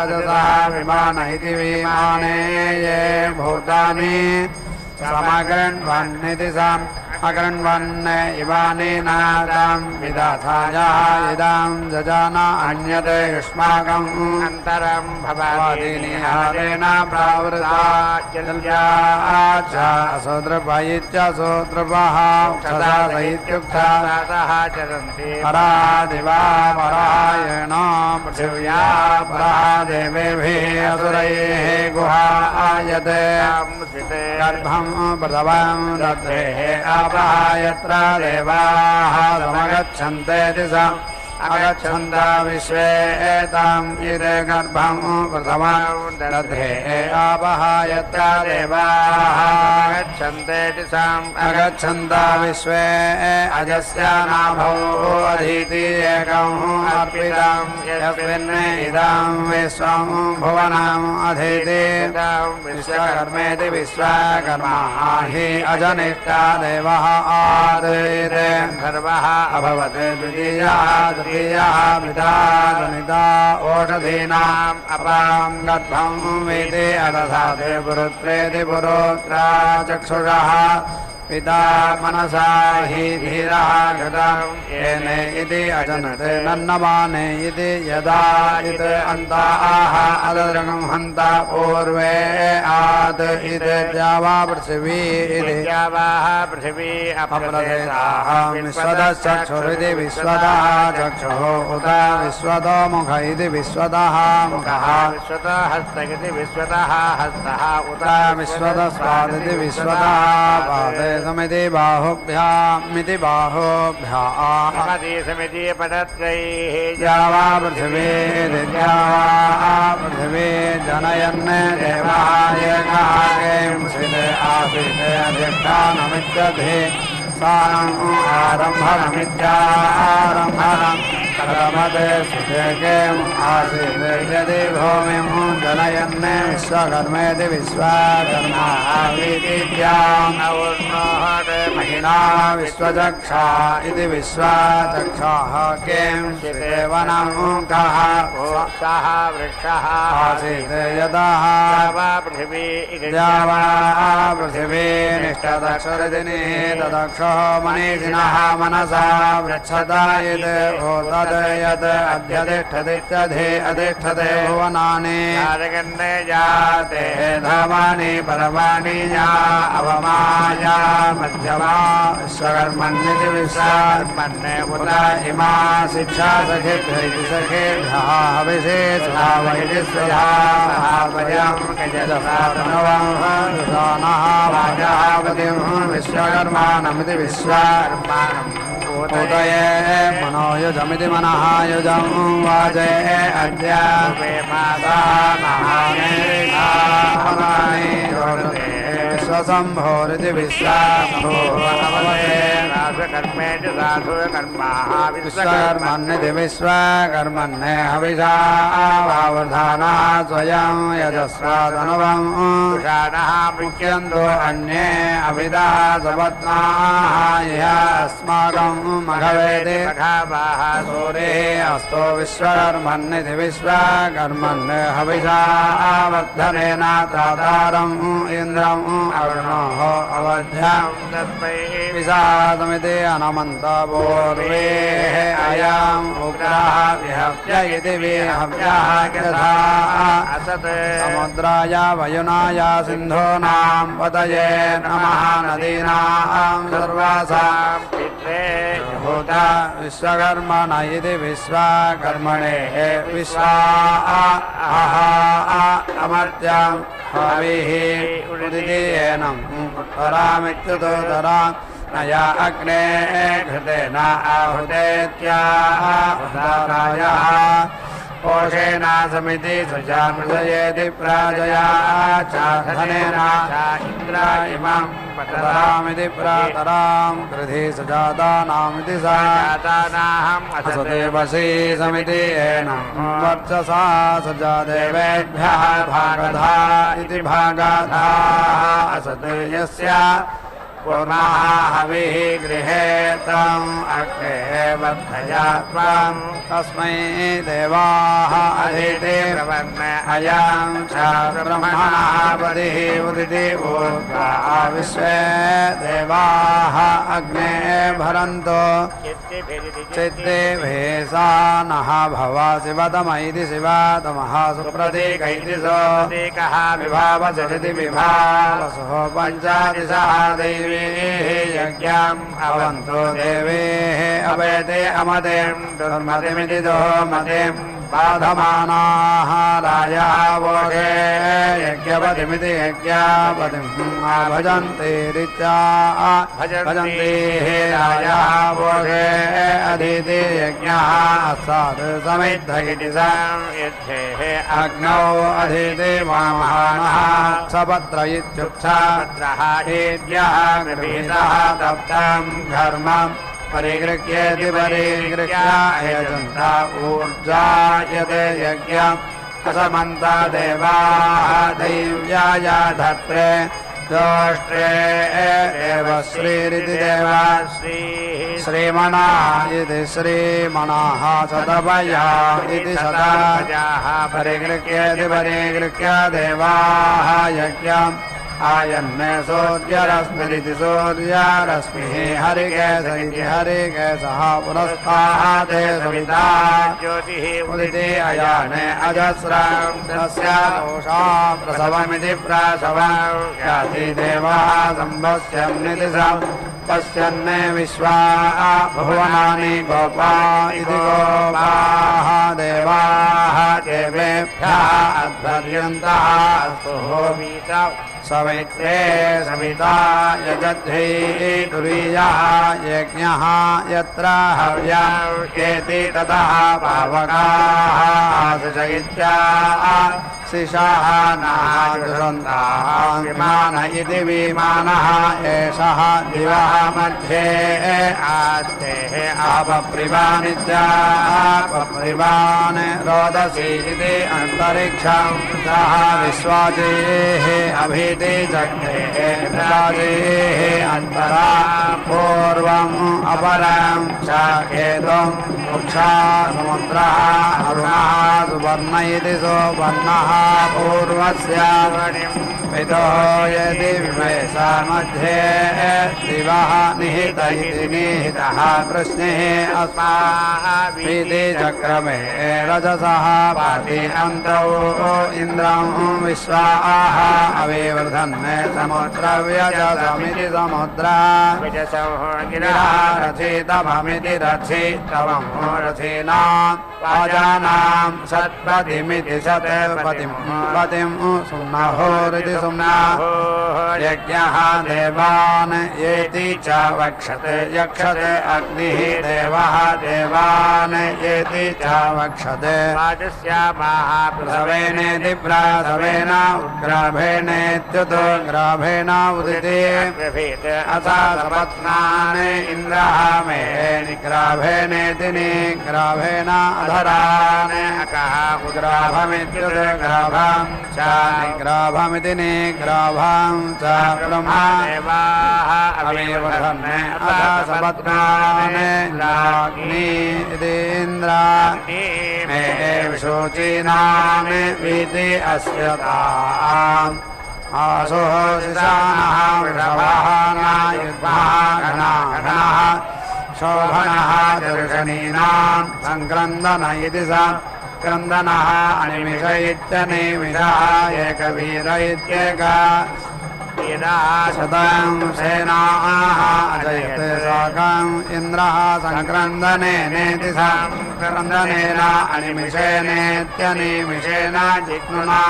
रजसः विमान इति विमाने ये भूतानि समगृह्ण्वन्निति अगृह्ण्वन् इवानि नादं विदाथायाः इदं जजान अन्यत् युष्माकम् अन्तरं भवादिनिहारेण प्रावृता च असोद्रपयित्यसोद्रपः क्षदा इत्युक्ता चरन्ति परा दिवा परायण पृथिव्या परा देवेभिः असुरैः गुहायते गर्भं प्रसवं दद्रेः यत्र देवाः समगच्छन्तेति स अगच्छन्त विश्वे एताम् इदे गर्भं प्रथमं दध्रे आपः यत्र देवाः गच्छन्तेति साम् अगच्छन्त विश्वे अजस्य नाभो अधीति एकम् अर्पितम् यस्मिन् इदं विश्वं भुवनम् अधीति विश्वकर्मेति विश्वकर्मा हि अजनिष्ठा देवः आदीते गर्भः अभवत् द्वितीयः तृतीयः पिता जनिता ओषधीनाम् अपां गर्भं वेदे अदधाते पुरुत्रेति पुरोत्रा चक्षुषः पिता मनसा हि धीरः गतं येन इति अजनते नन्नमाने इति यदा इत अन्ताः अदृगं हन्त पूर्वे आद इति द्यावा पृथिवी इति द्यावाः पृथिवी अप्रदेशाः विश्वदश्चक्षुरिति विश्वदः चक्षुः उत विश्वतो मुख इति विश्वदः मुखः विश्वतो हस्त इति विश्वतः हस्तः उत विश्वतस्वादिति विश्वतः पादे समिति बाहुभ्यामिति बाहुभ्याः समिति पदत्रैः द्यावा पृथिवी द्यावा पृथिवी जनयन् देवः एकः किंचित् आसीत् अधिष्ठानमित्यधि सारम् आरम्भणमित्यारम्भणम् कथमते सुतेकेम् आसीत् यदि भूमिं जनयन् विश्वकर्मेति विश्वकर्माविदित्याम् महिना विश्वचक्षा इति विश्वचक्षाः किं शिवेवनं कः सः वृक्षः आसीत् यतः पृथिवी द्यावा पृथिवी निष्ठदक्षरदिनिः तदक्षो मनीषिणः मनसा वृक्षता यत् तद् यत् अध्यतिष्ठतित्यधि अधिष्ठते भुवनानि जाते धामानि परमाणि या अवमाया मध्यमा विश्वकर्मण्यति विश्वकर्मण्ये उत इमा शिक्षा सखिभ्यैति सखेभ्यः हविषेषा वैति स्वधावयं यजसातनवः वाजावतिं विश्वकर्माणमिति विश्वकर्माणम् उदये मनोयुजमिति मनः युजं वाजे अद्य विश्वशम्भोरिति विश्वकर्मण्यति विश्वकर्मण्ये हविषा वावर्धानः स्वयं यजस्वादनुवं मुख्यन्तो अन्ये अभिधा सपत्नाः इह अस्माकं मघवेदे सूर्ये अस्तो विश्वकर्मण्यति विश्वकर्मण्ये हविषा वर्धनेन त्रातारम् इन्द्रम् अरुणोः अवध्यं विषादमिति अनमन्तपूर्वेः अयम् उग्रः विहव्य इति विहव्यः यथा समुद्राय वयुनाय सिन्धूनां पतये नमः नदीनां सर्वासां भूता विश्वकर्मण इति विश्वकर्मणे विश्वा अमर्त्यं हविः उदितेनम् उत्तरामित्युतो तरां नया अग्ने घृतेन आहुतेत्याहुतारायः पोषेण समिति सुजामृतयेति प्राजया चाधनेन इन्द्र इमं पतरामिति प्रातरां कृधि सुजातानामिति सातानाहम् असते वशी समिति एनं वर्चसा सुजादेवेभ्यः भागधा इति भागधाः असते यस्य पुनः हविः गृहे तम् अग्ने वर्धया त्वं तस्मै देवाः अधीते प्रपन्ने अयं च ब्रह्मणः पदिः उदिति ऊर्ध्वा विश्वे देवाः अग्ने भरन्तो चित्तेभिः सा नः भव शिवतमैति शिवतमः सुप्रतीकैति सोतीकः विभावसरिति विभावसुः पञ्चादिशः देवी यज्ञम् अवन्तो देवेः अवेते अमतिं दुर्मतिमिति दुर्मतिं बाधमानाः राजा वोषे यज्ञपतिमिति यज्ञपतिम् भजन्ते ऋचा भजन्ते राजा वोषे अधीते यज्ञः अस्सात् समिद्ध इति संयुद्धेः अग्नौ अधीते महानः सपत्र इत्युक्तः हेद्यः गृहीतः तप्तं घर्मम् परिगृह्येति परिगृह्य यजन्ता ऊर्जायते यज्ञम् असमन्ता देवाः दैव्याय धत्रे दोष्ट्रे देवश्रीरिति देवश्रीः श्रीमणा इति श्रीमणाः सतपया इति सतपयाः परिगृह्येति परिगृह्य देवाः यज्ञम् आयन्ने सूर्यरश्मिरिति सूर्यरश्मिः हरिकेश इति हरिकेशः पुरस्ताते सविता ज्योतिः उदिते अयाने अजस्रं तस्य दोषा प्रसवमिति प्रसवं याति देवाः सम्पश्यन्निति पश्यन्ने विश्वा भुवनानि गोपा इति गोपाः देवाः देवेभ्यः अध्वर्यन्तः स्तुहोमीता सवित्रे सविता यजध्यै तुरीयः यज्ञः यत्र हव्यम् एति ततः पावकाः आसुचयित्या शिशाः नाजुषन्ताः विमान इति विमानः एषः दिवः मध्ये आस्तेः आपप्रिवानित्यापप्रिवान् रोदसी इति अन्तरिक्षं सः विश्वाजेः अभीति जग्नेः राजेः अन्तरा पूर्वम् अपरं च केतुं वृक्षा समुद्रः अरुणः सुवर्ण इति सुवर्णः पूर्वस्य पितो यदि विवेश मध्ये दिवः निहित इति निहितः कृष्णेः अस्माभिति चक्रमे रजसः पाति अन्तौ इन्द्रं विश्वाः अविवर्धन् समुद्रव्यजसमिति समुद्रः रचितममिति रचितवं रचीनां वाजानां सत्पतिमिति सत्पतिं पतिं सुम्नहोरिति सुम्नाहो यज्ञः देवान् येति च वक्षते यक्षते अग्निः देवः देवान् येति च वक्षते प्रसवेनेति प्रसवेन उद्ग्राभेणेत्युतो ग्राभेण उदिते अथ सपत्नान् इन्द्रः मे निग्राभेणेति निग्राभेण अधरान् अकः उद्ग्राभमित्युद्ग्राभं च निग्राभमिति निग्राभं च ब्रह्मा देवाः अविवर्धन् अथ सपत्नान् इन्द्राग्नि इति इन्द्रा मे विशोचीनान् वीति अस्यताम् आसुः शिशानः वृषभः नायुग्मः गणः शोभनः दर्शनीनां सङ्क्रन्दन इति सङ्क्रन्दनः अनिमिष इत्यनिमिषः एकवीर इत्येकः शतं सेनाः अजयते साकम् इन्द्रः सङ्क्रन्दनेनेति सङ्क्रन्दनेन अनिमिषेनेत्यनिमिषेण जिग्नुना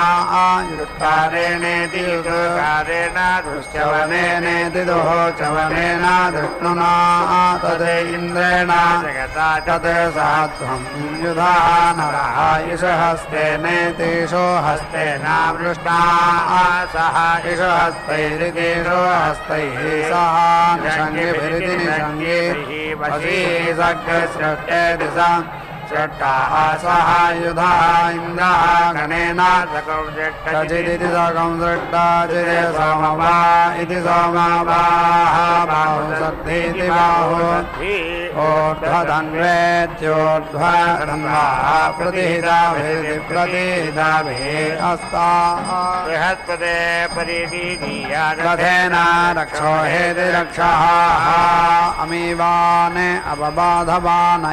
युक्तारेणेति युक्तारेण दृश्यवनेनेति दोचवनेन धृष्णुना तद् इन्द्रेण तत् सहत्वं युधा नरः इषहस्तेनेतिषो हस्तेन वृष्णा सह इषहस्तैरितेषो हस्तैः सह निषङ्गिभिरिति निषङ्गे वशी सग्रसृष्टेति स षट्टाः सह युधा इन्द्रः गणेन सचिदिति सकं सृष्टाचिरे सोमवा इति सोमवाः बाहुशक्तीति बाहु ऊर्ध्वधन्वेत्योर्ध्वधन्वाः प्रतिहिताभिरिति प्रतिहिताभिः अस्ताः बृहस्पते परिदीयेन रक्षो हेति रक्षः अमीवान् अपबाधवान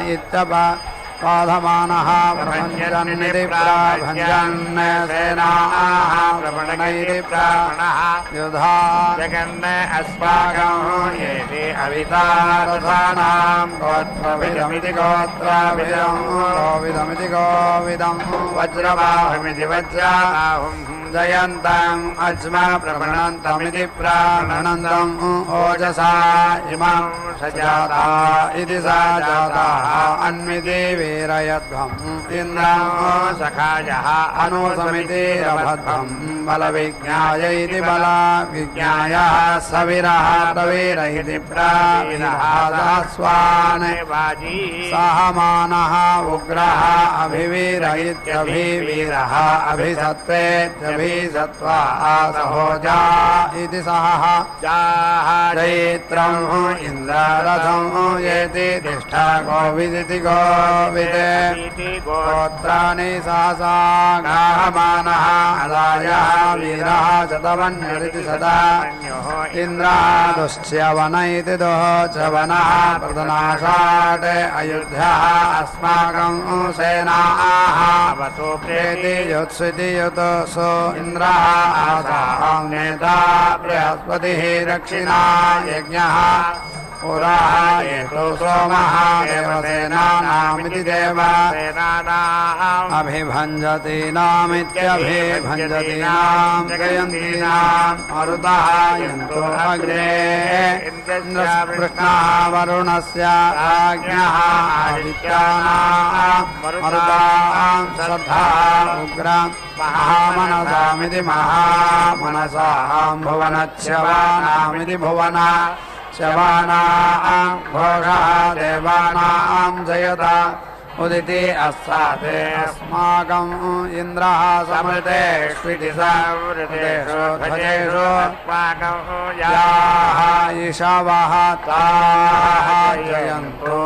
बाधमानः प्रभञ्जन्निति प्रभञ्जन् सेनाः प्रपणैति प्रपणः युधा जगन् अस्माकं येति अवितारथानां गोत्रभिदमिति गोत्रभिदं गोविदमिति गोविदं वज्रबाहुमिति वज्राहुं जयन्तम् अज्म प्रवणन्तमिति प्राणनन्दम् ओजसा इमं सजाता इति सा जाताः अन्मिति वीरयध्वम् इन्द्रं सखायः अनुसमिति रभध्वम् बलविज्ञाय इति बलविज्ञायः सविरः प्रवीर इति प्रवीरः सहमानः उग्रः अभिवीर इत्यभिवीरः अभिसत्त्वेत्यभि सत्वा सहोजा इति सहः चैत्रं इन्द्ररथं येति तिष्ठा गोविदिति गोविदे गोत्राणि सहसा गाहमानः अदायः वीरः शतवन्यरिति सदा इन्द्रः दुश्च्यवन इति दोचवनः प्रदनाशाट् अयोध्याः अस्माकं सेनाः अवतोप्येति युत्स्विति युतसो इन्द्रः आसां नेता बृहस्पतिः दक्षिणा यज्ञः पुरायेतो सोमः देवसेनानामिति देवसेनानाम् अभिभञ्जतीनामित्यभिभञ्जतीनां जयन्तीनाम् मरुतः यन्तो अग्रे इन्द्रस्पृष्णः वरुणस्य राज्ञः आदित्यानाम् मरुतां श्रद्धा उग्रां महामनसामिति महामनसां भुवनच्छवानामिति भुवना शवानां घोषः देवानां जयता उदिति अस्साते अस्माकम् इन्द्रः समृतेष्विति समृतेषु ध्वजेषु याः ईशावः ताः जयन्तु।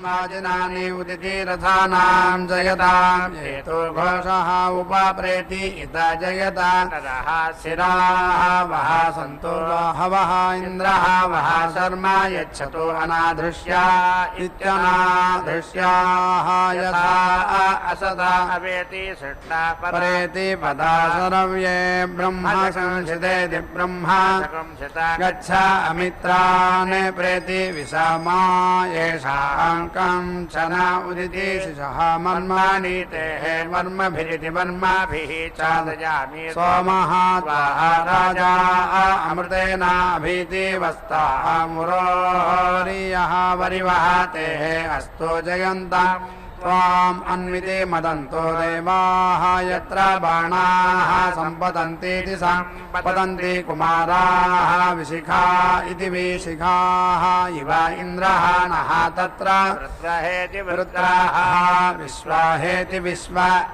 वाजिनानि उदिति रथानां जयतां येतो घोषः उपाप्रेति इता जयता नरः शिराः वः सन्तो हवः इन्द्रः वः शर्मा यच्छतो अनाधृष्या इत्यनाधृष्याः यथा असदा अवेति सृष्टा परेति पदा सरव्ये ब्रह्म संसितेति ब्रह्मा गच्छ अमित्रान् प्रेति विषमा येषाङ्कं चन उदिति शिशः मन्मानीतेः मर्मभिरिति मन्माभिः चादयामि सोमः त्वाः राजा अमृतेनाभीति वस्ताः मुरोरियः वरिवहातेः अस्तु जयन्ताम् त्वाम् अन्विते मदन्तो देवाः यत्र बाणाः सम्पतन्तीति सम्पतन्ति कुमाराः विशिखा इति विशिखाः इव इन्द्रः नः तत्र वृत्रहेति वृत्राः विश्वाहेति विश्वाः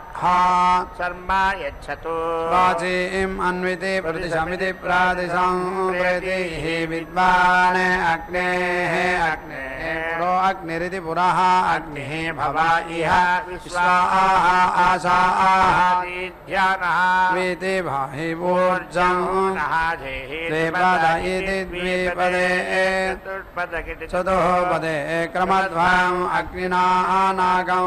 शर्मा यच्छतु वाचीम् अन्विते प्रतिशमिति प्रादिशं प्रेति विद्वान् अग्नेः अग्नेः पुरो अग्निरिति पुरः अग्निः भव इह विश्वाः आशाः ध्यानः वीति भाहि ऊर्जं द्विपद इति द्विपदे चतुःपदे क्रमद्वयम् अग्निना नागं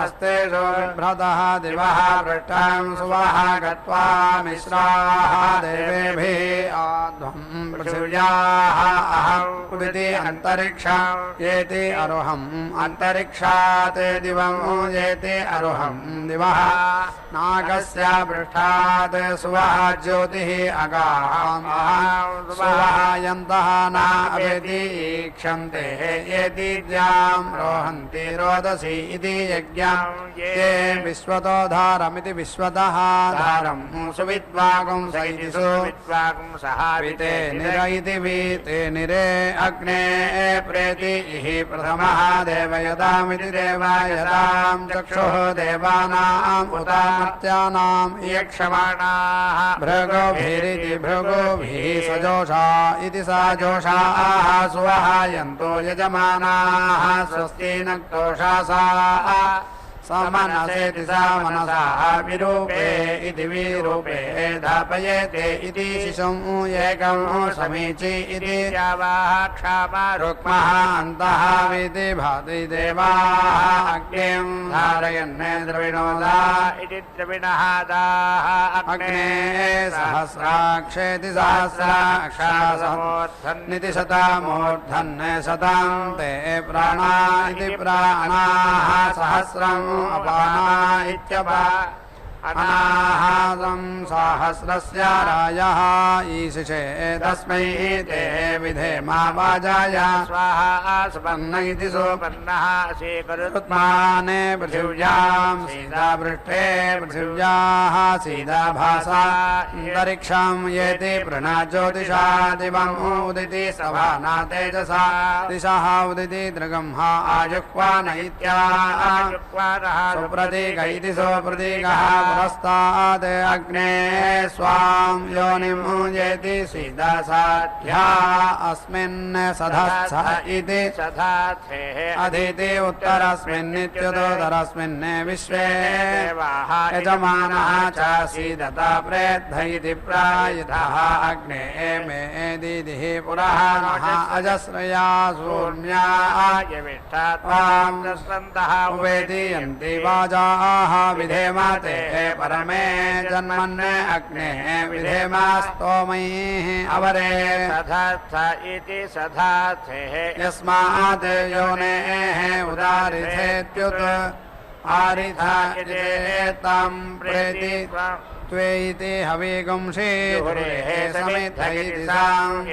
हस्तेषु बिभ्रतः दिवः पृष्ठं सुवः गत्वा मिश्राः देवेभिः आध्वं पृथिव्याः अहम् उदिति अन्तरिक्षं येति अरोहम् अन्तरिक्षात् दिवं येति अरोहम् दिवः नागस्य पृष्ठात् सुवः ज्योतिः अगाम् सुवः यन्तः न अवेति ईक्षन्ते येति द्यां रोहन्ति रोदसी इति यज्ञं ये विश्वतो धारमिति विश्वतः धारं सुविद्वागुं सैति सुविद्वागुं सहाविते निर इति वीते निरे अग्ने प्रेति इहि प्रथमः देवयतामिति देवायतां चक्षुः देवानाम् उतामर्त्यानाम् यक्षमाणाः भृगोभिरिति भृगोभिः सजोषा इति सजोषाः सुवः यन्तो यजमानाः स्वस्ति नक्तोषासाः समनसेति समनसाः विरूपे इति विरूपे धापयेते इति शिशुं एकं समीचि इति क्षामा रुक्मः अन्तः विति भाति देवाः अग्निं धारयन् द्रविणोदा इति द्रविणः दाः अग्ने सहस्राक्षेति सहस्राक्षासमूर्धन्निति शतमूर्धन् शतं ते प्राणा इति प्राणाः सहस्रम् अपाना इत्यपा अनाहासं सहस्रस्य रायः ईशिषे तस्मै ते विधेमा वाजाय स्वाहा सुपर्ण इति सुपन्नः स्वीकरुत्माने पृथिव्यां सीता पृष्ठे पृथिव्याः सीता भासा अन्तरिक्षं येति प्रणज्योतिषा दिवम् उदिति सभाना तेजसा दिशः उदिति दृगंह आजुह्वान इत्याजुह्वानः सुप्रतीक इति सुप्रतीकः पुरस्तात् अग्ने स्वां योनिं येति सीदासाध्या अस्मिन् सधस्थ इति सधाथेः अधीति उत्तरस्मिन्नित्युदोदरस्मिन् विश्वे यजमानः च सीदता प्रेद्ध इति प्रायतः अग्ने मे दीदिः पुरः नः अजस्रया सूर्म्या यविष्ठात्वां दस्वन्तः उपेदीयन्ति वाजाः विधेमते परमे जन्मन् अग्ने विधेमा स्तोमैः अवरे सधात्थ इति सधाथेः यस्मात् योनेः उदारिथेत्युत आरिथा इति प्रेति त्वेति हविगुंषे समित इति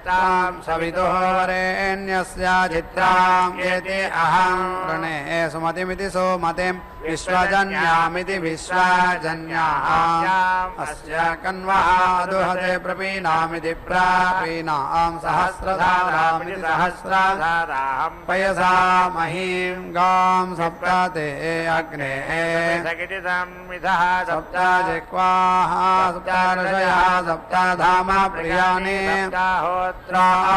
तां सवितुः वरेण्यस्य चित्रां येति अहं प्रणे सुमतिमिति सुमतिं विश्वजन्यामिति विश्वजन्याम् अस्य कन्वः दुहते प्रपीनामिति प्रापीनां सहस्रधारामिति सहस्रधारां पयसा महीं गां सप्ताते अग्ने सप्ता जिह्वाः सप्तार्षयः सप्ताधामा प्रियाणि सप्ताहोत्राः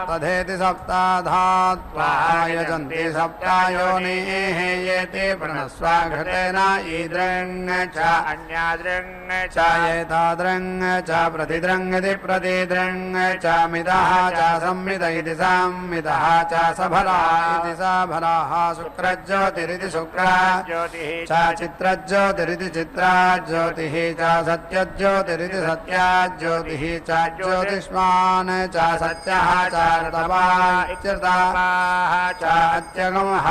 तथेति सप्ताधात्वा यजन्ति सप्तायोनिः येति प्रणस्वा घटेन ईदृङ् च अन्यादृङ् च एतादृङ् च प्रतिदृङ् प्रतिदृङ् च मिदः च संमिद इति संमिदः च सभरा इति सभराः शुक्रज्योतिरिति शुक्र ज्योतिः च चित्रज्योतिरिति चित्रज्योतिः च सत्यज्योतिरिति सत्यज्योतिः च ज्योतिष्मान् च सत्यः च ऋतवा इत्यर्थः च अत्यगमः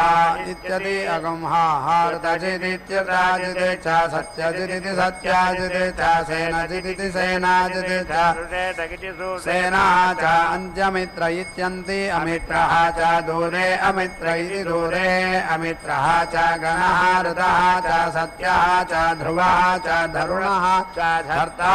इत्यति अगमः ऋतजिदित्यजित् च सत्यजिदिति सत्याजित् च सेनजिदिति सेनाजित् च सेना च अन्त्यमित्र इत्यन्ति अमित्रः च दूरे अमित्र इति दूरे अमित्रः च गणः ऋतः च सत्यः च ध्रुवः च धरुणः च धर्ता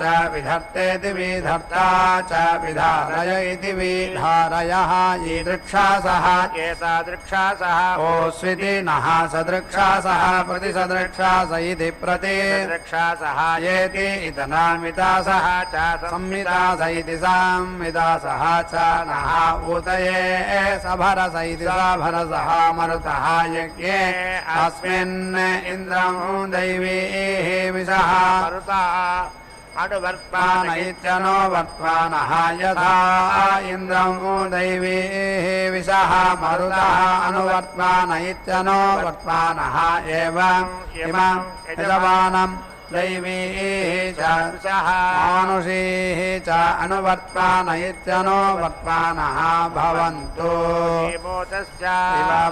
च विधर्तेति विधर्ता च विधारय इति विधारयः ईदृक्षासः एतादृक्षासः ओस्विति नः सदृक्षासः प्रतिसदृक्षास इति प्रति दृक्षासः येति इतनामितासः च संमितास इति संमितासः च नः ऊतये सभरस इति सभरसः मरुतः यज्ञे अस्मिन् इन्द्रं दैवीः विषः मरुता अनुवर्त्मान इत्यनो वर्त्मानः यथा इन्द्रं दैवीः विषः मरुतः अनुवर्त्मान इत्यनो वर्त्मानः एवम् इमं यजमानं दैवीः च मानुषीः च अनुवर्त्मान इत्यनो वर्त्मानः भवन्तु इव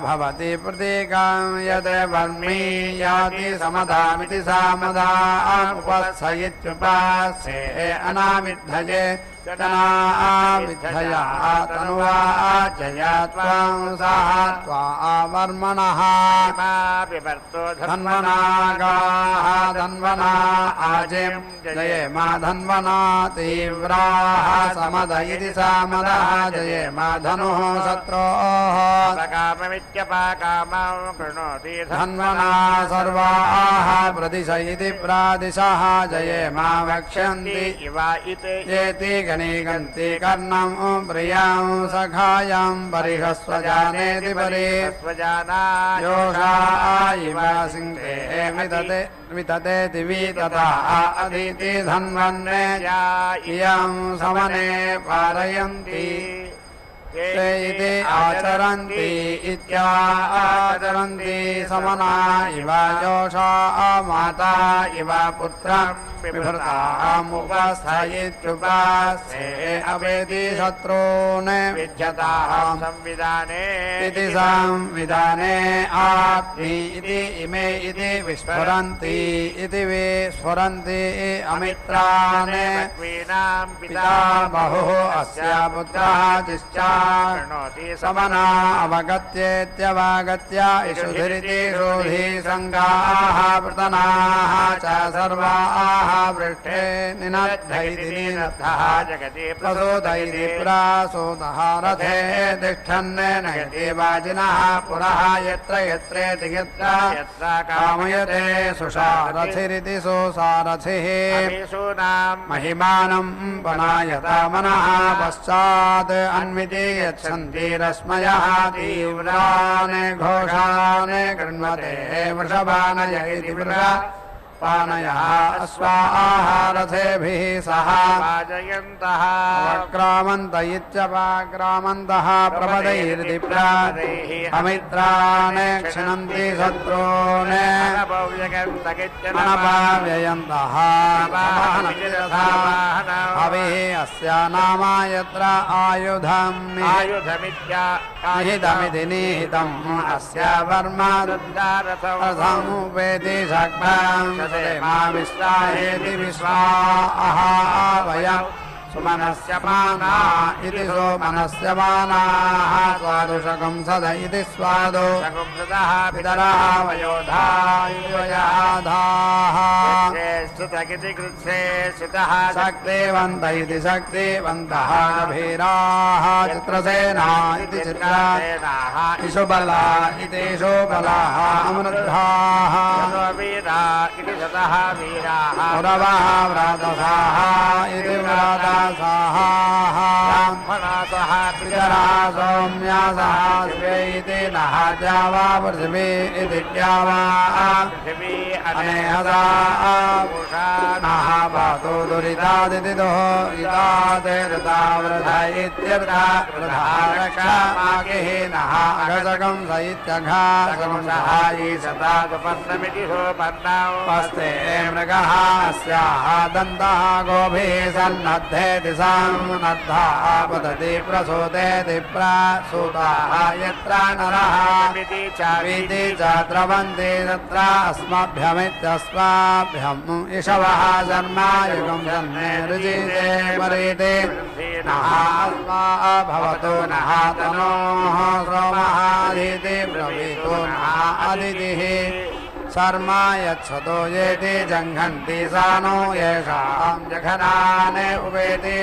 भवति प्रतीकं यद् वर्मी याति समधामिति सामदा उपस्स इत्युपास्ये अनाविद्धये तनाविद्धया तनुवा जया त्वां सः त्वा वर्मणः धन्वनागाः धन्वना आजिं जये मा धन्वना तीव्राः समद इति सामदः जये मा धनुः शत्रोः धन्वना सर्वाः प्रदिश इति प्रादिशः जये मा वक्ष्यन्ति येति गणीगन्ति कर्णं प्रियं सखायं परिहस्वजानेति परिहस्वजाना योषा इव सिंहे विततेति वितता अदिति धन्वन्ने इयं समने पारयन्ति ते इति आचरन्ति इत्याचरन्ति समना इव योषा माता इव पुत्रं बिभृतामुपस्थयित्युपास्ये अवेति शत्रून् विद्यतां संविधाने इति संविधाने आप्ति इति इमे इति विस्फुरन्ति इति विस्फुरन्ति अमित्रान् पिता बहुः अस्य पुत्रः जिश्चार्णोति समना अवगत्येत्यवागत्य इषुधिरिति शोधि सङ्गाः पृतनाः च सर्वाः पृष्ठे निनद्धैति निनद्धः जगति प्रसोदैति प्रासोदः रथे तिष्ठन् नयति वाजिनः पुरः यत्र यत्रेति यत्र कामयते सुषारथिरिति सोसारथिः महिमानं पनायत मनः पश्चात् अन्विति यच्छन्ति रश्मयः तीव्रान् घोषान् कृण्वते वृषभानय इति पानयः अश्वाहारथेभिः सह वाजयन्तः वक्रामन्त इत्यपाक्रामन्तः प्रपदैर्दिप्रादैः अमित्रान् क्षिणन्ति शत्रून् अनपाव्ययन्तः हविः अस्य नाम यत्र आयुधं निहितमिति निहितम् अस्य वर्म रथमुपेति शक्तं मा विश्वाहेति विश्वाः वयं सुमनस्य माना इति सोमनस्य मानाः स्वादुषकं सद इति स्वादो पितरः वयोधा वयोधाः शक्तिवन्त इति शक्तिवन्तः गभीराः चित्रसेना इति चित्रसेनाः इषुबला इति इषुबलाः अमृद्धाः वीरा इति शतः वीराः पुरवः व्रातसाः इति व्राता ब्राह्मणा सह पितरः सौम्या सह शिवे इति नः द्यावा पृथिवी इति द्यावा पृथिवी अनेहसा नः पातु दुरितादितिदुः इदा ते ऋता वृथा इत्यर्था वृथा रक्षा मागिः नः अघसकं स इत्यघासकं सह ईशता सुपन्नमिति सोपन्नौ पस्ते मृगः अस्याः दन्तः गोभिः सन्नद्धेति सन्नद्धा पतति प्रसूतेति प्रसूताः यत्र नरः इति विधि च द्रवन्ति तत्र अस्मभ्यमित्यस्माभ्यम् इषवः शर्मायुगं जन्मे रुचिते परीते नः अस्मा भवतु नः तनोः श्रोमः अदिति ब्रवीतु नः अदितिः शर्मा यच्छतो येति जङ्घन्ति सानो येषां जघनाने उपेति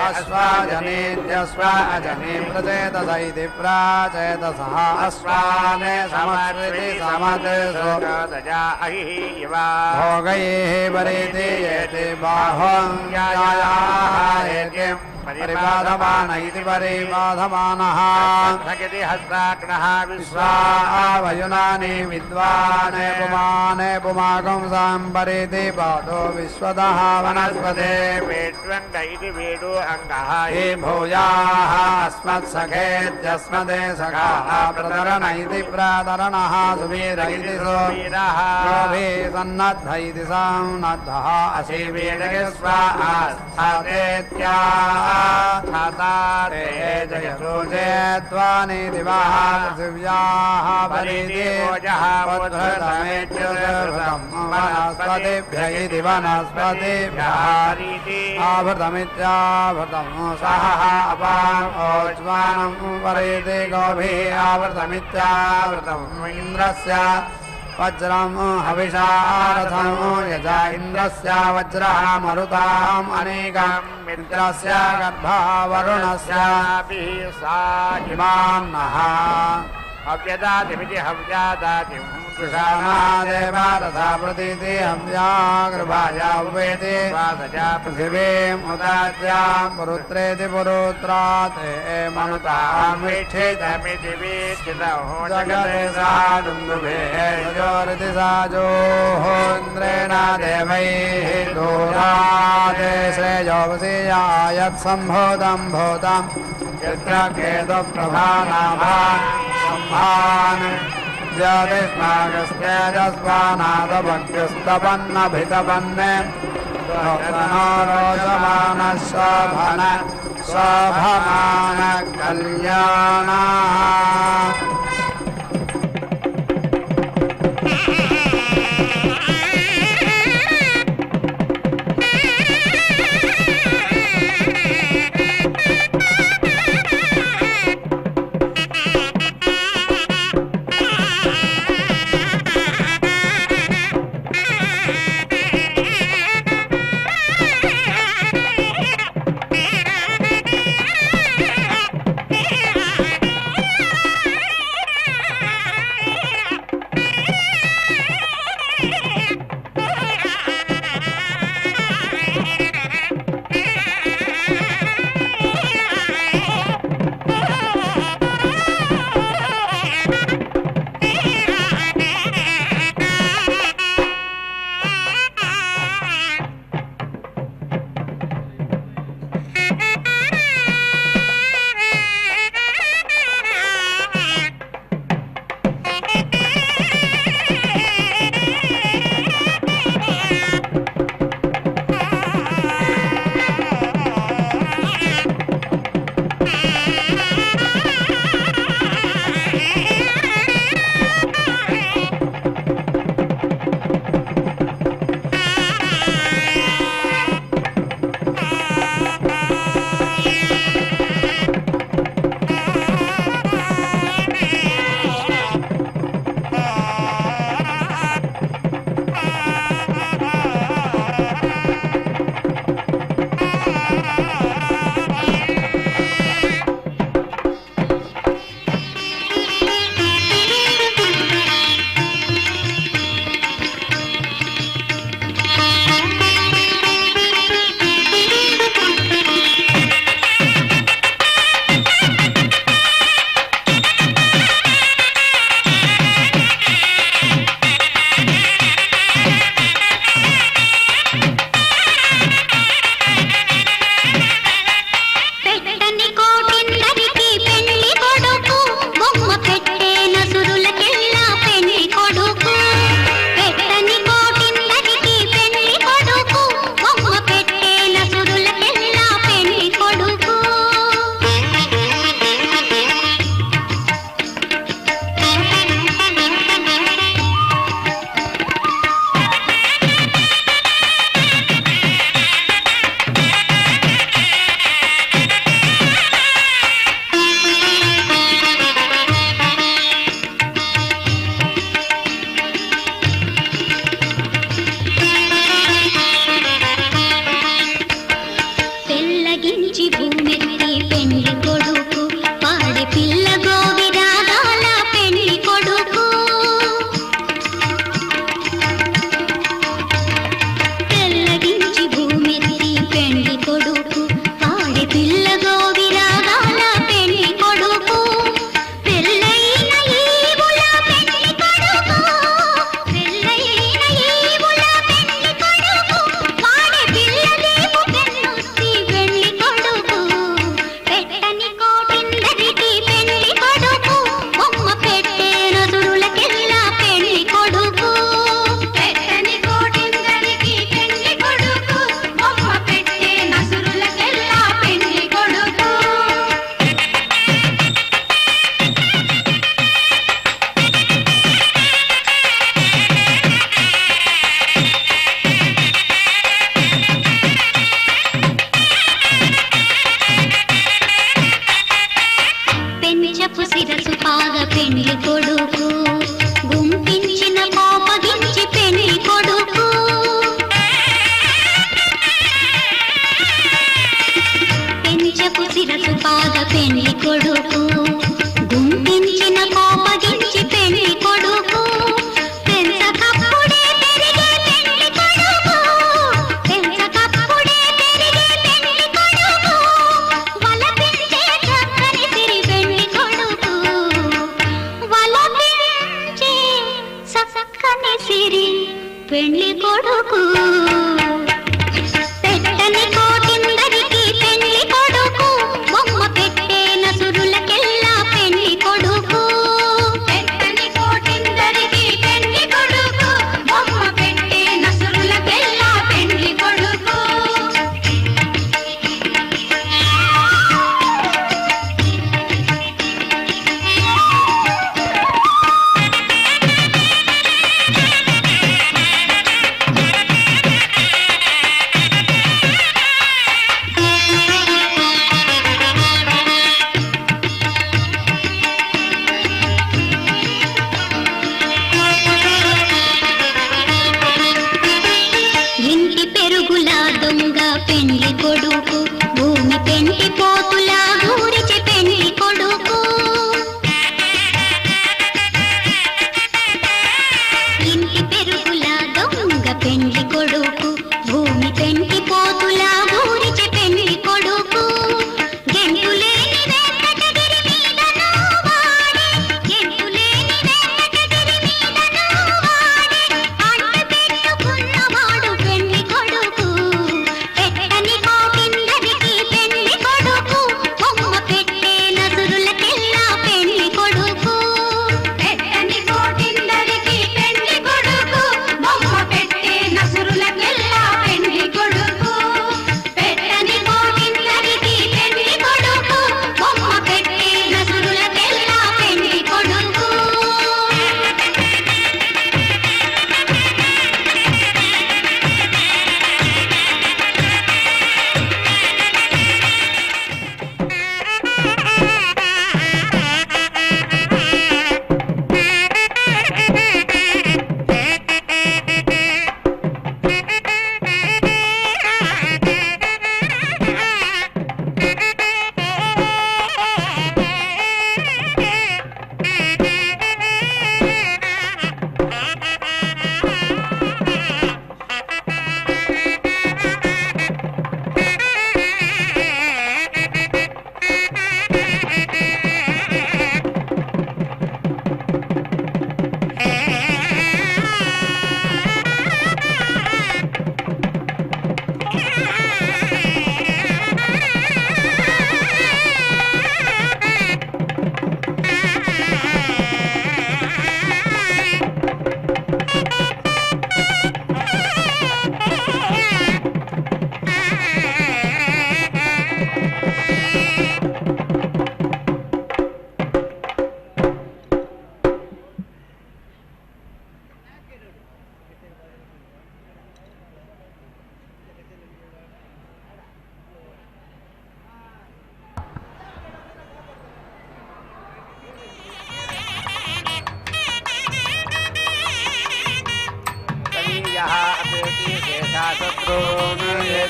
अश्वाजनीत्यश्व अजनी प्रचेतस इति प्राचेतसः अश्वाने समश्रिति समदसो भोगैः परीति येति बाहुं परिबाधमान इति परिबाधमानः हस्ताग्नः विश्वा वयुनानि विद्वाने पुमाने पुमाकं सम्परीति पादो विश्वतः वनस्पते वेड्वङ्ग इति वेडो अङ्गः हे भूयाः अस्मत्सखेत्यस्मदे सखाः प्रतरण इति प्रतरणः सुवीर इति सुवीरः सन्नद्ध इति सन्नद्धः अशीवीरगे स्वास्थातेत्या जयतो जयत्वानि दिवाः पृथिव्याः परिधि वनस्पतिभ्य इति वनस्पतिभ्यः आवृतमित्यावृतं सह अपाञ्ज्वानं परिधि गोभिः आवृतमित्यावृतम् इन्द्रस्य वज्रं हविषा रथं यजा इन्द्रस्य वज्रः मरुताम् अनेकम् मित्रस्य गर्भः वरुणस्य सा इमान्नः अव्यदातिमिति हव्यादातिम् कृषाणा देवा तथा प्रतीति हव्यागृभाया उपेति पृथिवीम् उदाद्यां पुरुत्रेति पुरुत्रात् मनुताम् वीक्षितमिति जगते सह दुन्दुभेः यजोरिति साजोः इन्द्रेण देवैः दूरात् श्रेयोवसीया यत्सम्भूतं भूतं यत्र केतुप्रभानाभान् सम्भान् ज्योतिष्मागस्तेजस्वानादभक्तिस्तपन्नभितपन्ने रोचमानः शोभन शोभमान कल्याणः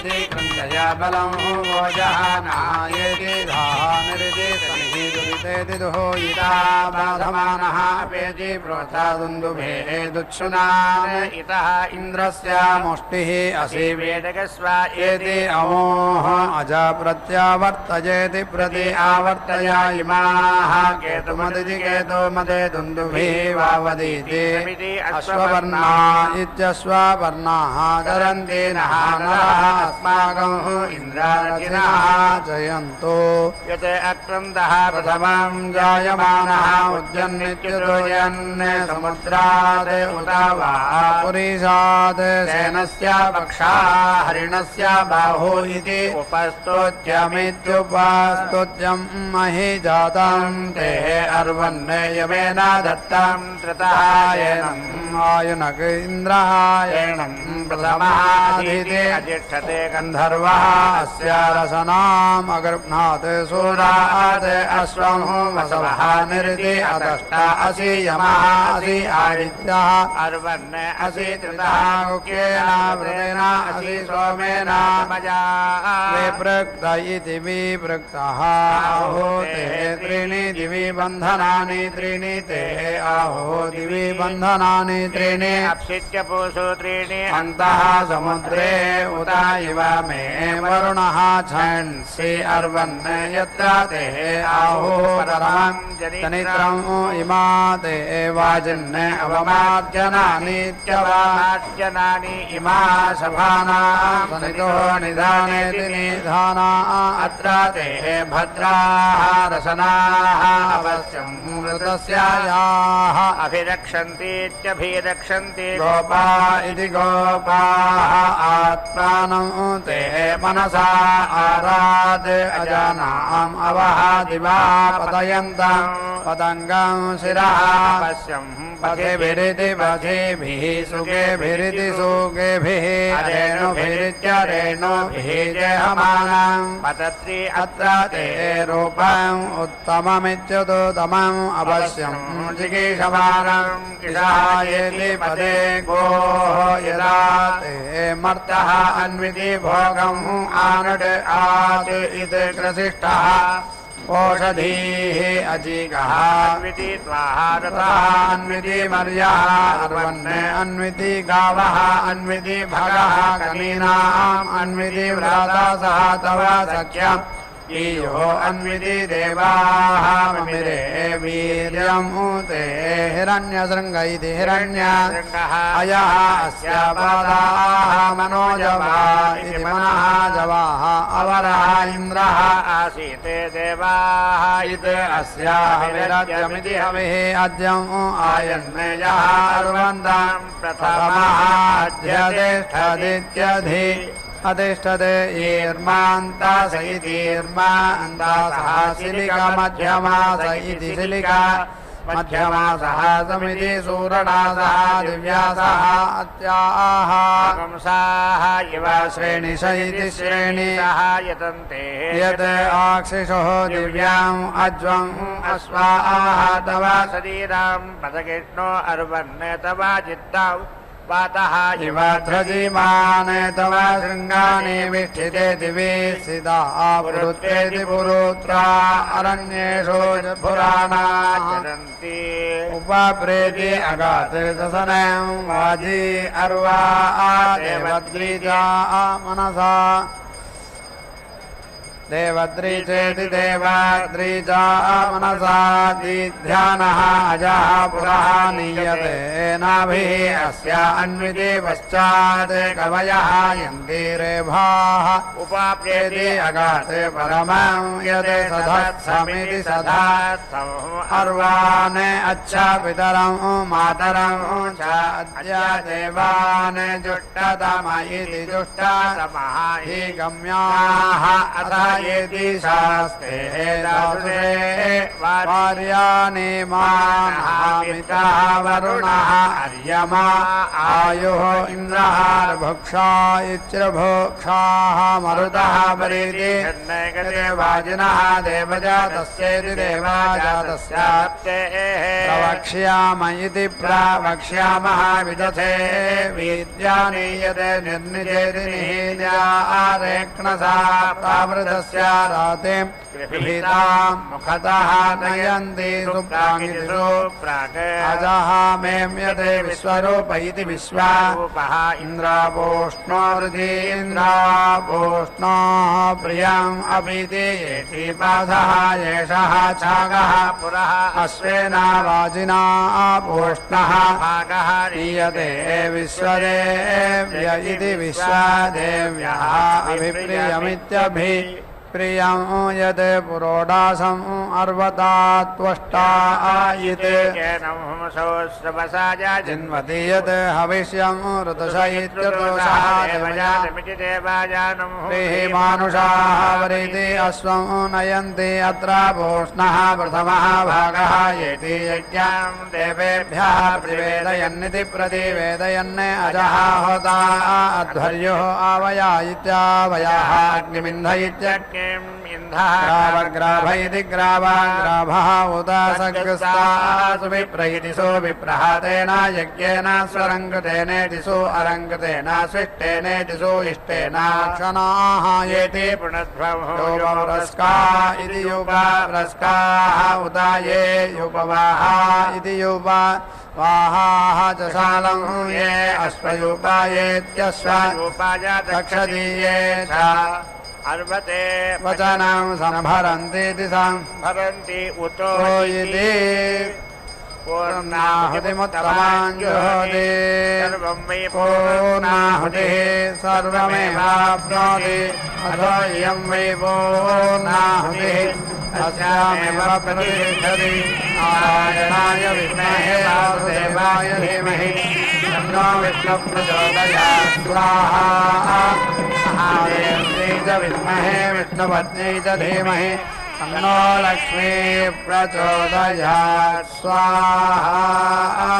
येति कृञ्जया बलं वोजहानायेति धानिरिति तनिहि दुरितेति दुहोयिता बाधमानः अपेति प्रोत्सादुन्दुभे दुच्छुनान् इतः इन्द्रस्य मुष्टिः असि वेदकस्व एति अमोह अजा प्रत्यावर्तयेति प्रति आवर्तय इमाः केतुमदिति केतुमदे दुन्दुभिः वावदीति अश्ववर्णा इत्यश्ववर्णाः चरन्ति नः नरः अस्माकम् इन्द्रारथिनः जयन्तो यत् अक्रन्दः प्रथमं जायमानः उद्यन्नित्युतो यन् समुद्रात् उत वा पुरीशात् सेनस्य पक्षा हरिणस्य बाहु इति उपस्तोत्यमित्युपस्तोत्यं महि जातं ते अर्वन्नयमेन दत्तं त्रितः येनम् आयुनक इन्द्रः येनं प्रथमः अतिष्ठते गन्धर्वः अस्य रसनाम् अगृह्णात् सूरात् अश्वं वसवः निरिति अदष्ट असि यमः असि आदित्यः अर्वन् असि त्रितः गुह्येन वृतेन असि सोमेन विपृक्त इति विपृक्तः आहो ते त्रीणि दिवि बन्धनानि त्रीणि ते आहो दिवि बन्धनानि त्रीणि अप्सित्य पूषु त्रीणि अन्तः समुद्रे उत इव मे वरुणः छन्सि अर्वन् यत्र ते आहो परमं जनित्रम् इमा ते वाजिन् अवमार्जनानीत्यवार्जनानि इमा सभाना सनितो निधानेति निधाना अत्र ते भद्राः रसनाः अवश्यं मृतस्य याः अभिरक्षन्तीत्यभिरक्षन्ति गोपा इति गोपाः आत्मानं ते मनसा आरात् अजानाम् अवः दिवा पतयन्तं पतङ्गं शिरः पश्यं पथेभिरिति पथेभिः सुखेभिरिति सुखेभिः रेणुभिरित्य रेणुभिः जयमानम् पतत्री अत्र ते रूपम् उत्तममित्युत्तमम् अवश्यं जिगीषमाणं किशायेति पदे गोः यदा ते मर्तः अन्विति भोगम् आनट् आत् इति ग्रसिष्ठः ओषधीः अजीकः अन्विति स्वाहा रथः अन्विति मर्यः अर्वन् अन्विति गावः अन्विति भगः कनीनाम् अन्विति व्राता सह तव सख्यम् इयो अन्विति देवाः ममिरे वीर्यं ते हिरण्यशृङ्ग इति हिरण्य अयः अस्य पादाः मनोजवा इति मनः जवाः अवरः इन्द्रः आसीत् देवाः इति अस्याहविरज्यमिति हविः अद्यम् आयन्मेयः अर्वन्तं प्रथमः अध्यतिष्ठदित्यधि अधिष्ठते ईर्मान्तास इति ईर्मान्तासः शिलिकामध्यमास इति शिलिका मध्यमासः समिति सूरणासः दिव्यासः अत्याः कंसाः इव श्रेणिश इति श्रेणी यतन्ते यत् आक्षिषुः दिव्याम् अज्वम् अश्वाः तव शरीरं पदकृष्णो अर्वन् तव चित्तौ पातः इव ध्रजिमान् तव शृङ्गानि विष्ठिते दिवि सिदा पुरुत्रेति पुरुत्रा अरण्येषु पुराणाः चरन्ति उपप्रेति अगात् ससनं वाजी अर्वा देवद्रीजा मनसा देवद्री चेति देवद्रीजा मनसा ध्यानः अजः पुरः नीयते नाभिः अस्य अन्विति पश्चात् कवयः यन्ति रेभाः उपाप्येति अगात् परमं यदे सधत्समिति सधत्सं अर्वान् अच्छ पितरं मातरं च अद्य देवान् जुष्टतम इति जुष्टतमः हि गम्याः अथ येति शास्ते दासुषे वा वार्याणि मानः वरुणः अर्यमा आयुः इन्द्रः भुक्षा इच्रभोक्षाः मरुतः परीति वाजिनः देवजातस्येति देवाजातस्य प्रवक्ष्याम इति प्रवक्ष्यामः विदथे वीर्यानीयते निर्निजेति निहीर्यारेक्णसा प्रावृतस्य राते गृहीतां मुखतः नयन्ति सुप्राङ्गितिषु अजः मेम्यते विश्वरूप इति विश्वरूपः इन्द्रापोष्णो हृदि इन्द्रापोष्णो प्रियम् अपीति येति पाधः एषः छागः पुरः अश्वेना वाजिना पोष्णः भागः रीयते विश्वदेव्य इति विश्वदेव्यः अभिप्रियमित्यभिप्रियम् यत् पुरोडासम् अर्वता त्वष्टा आयिते जिन्वति यत् हविष्यम् ऋतुष इत्यतोषः मानुषाः वरिति अश्वम् नयन्ति अत्र पोष्णः प्रथमः भागः येति यज्ञम् देवेभ्यः प्रतिवेदयन्निति प्रतिवेदयन् अजः होता अध्वर्युः आवया इत्यावयाः अग्निमिन्ध इत्यग्नि ग्राभ इति ग्राभः उत सग्स्तासु विप्र इति सो विप्रः तेन यज्ञेन स्वरङ्कृतेनेतिषु अरङ्कृतेन स्विष्टेनेति सो इष्टेन क्षणाः येति पुनर्भवस्का इति युगरस्काः उत ये युपवाः इति वाहाः च शालं ये अश्वयूपायेत्यश्वक्षदीये च अर्वते वचनं संभरन्तीति संभरन्ति उतो इति पूर्णाहुतिमुत्तमाञ्जुहोति सर्वं वै पूर्णाहुतिः सर्वमेवाप्नोति अथो इयं वै पूर्णाहुतिः अस्यामेव प्रतिष्ठति नारायणाय विद्महे वासुदेवाय धीमहि तन्नो विष्णुः प्रचोदयात् स्वाहा महादेव्यै च विद्महे विष्णुपत्न्यै च धीमहि तन्नो लक्ष्मी प्रचोदयात् स्वाहा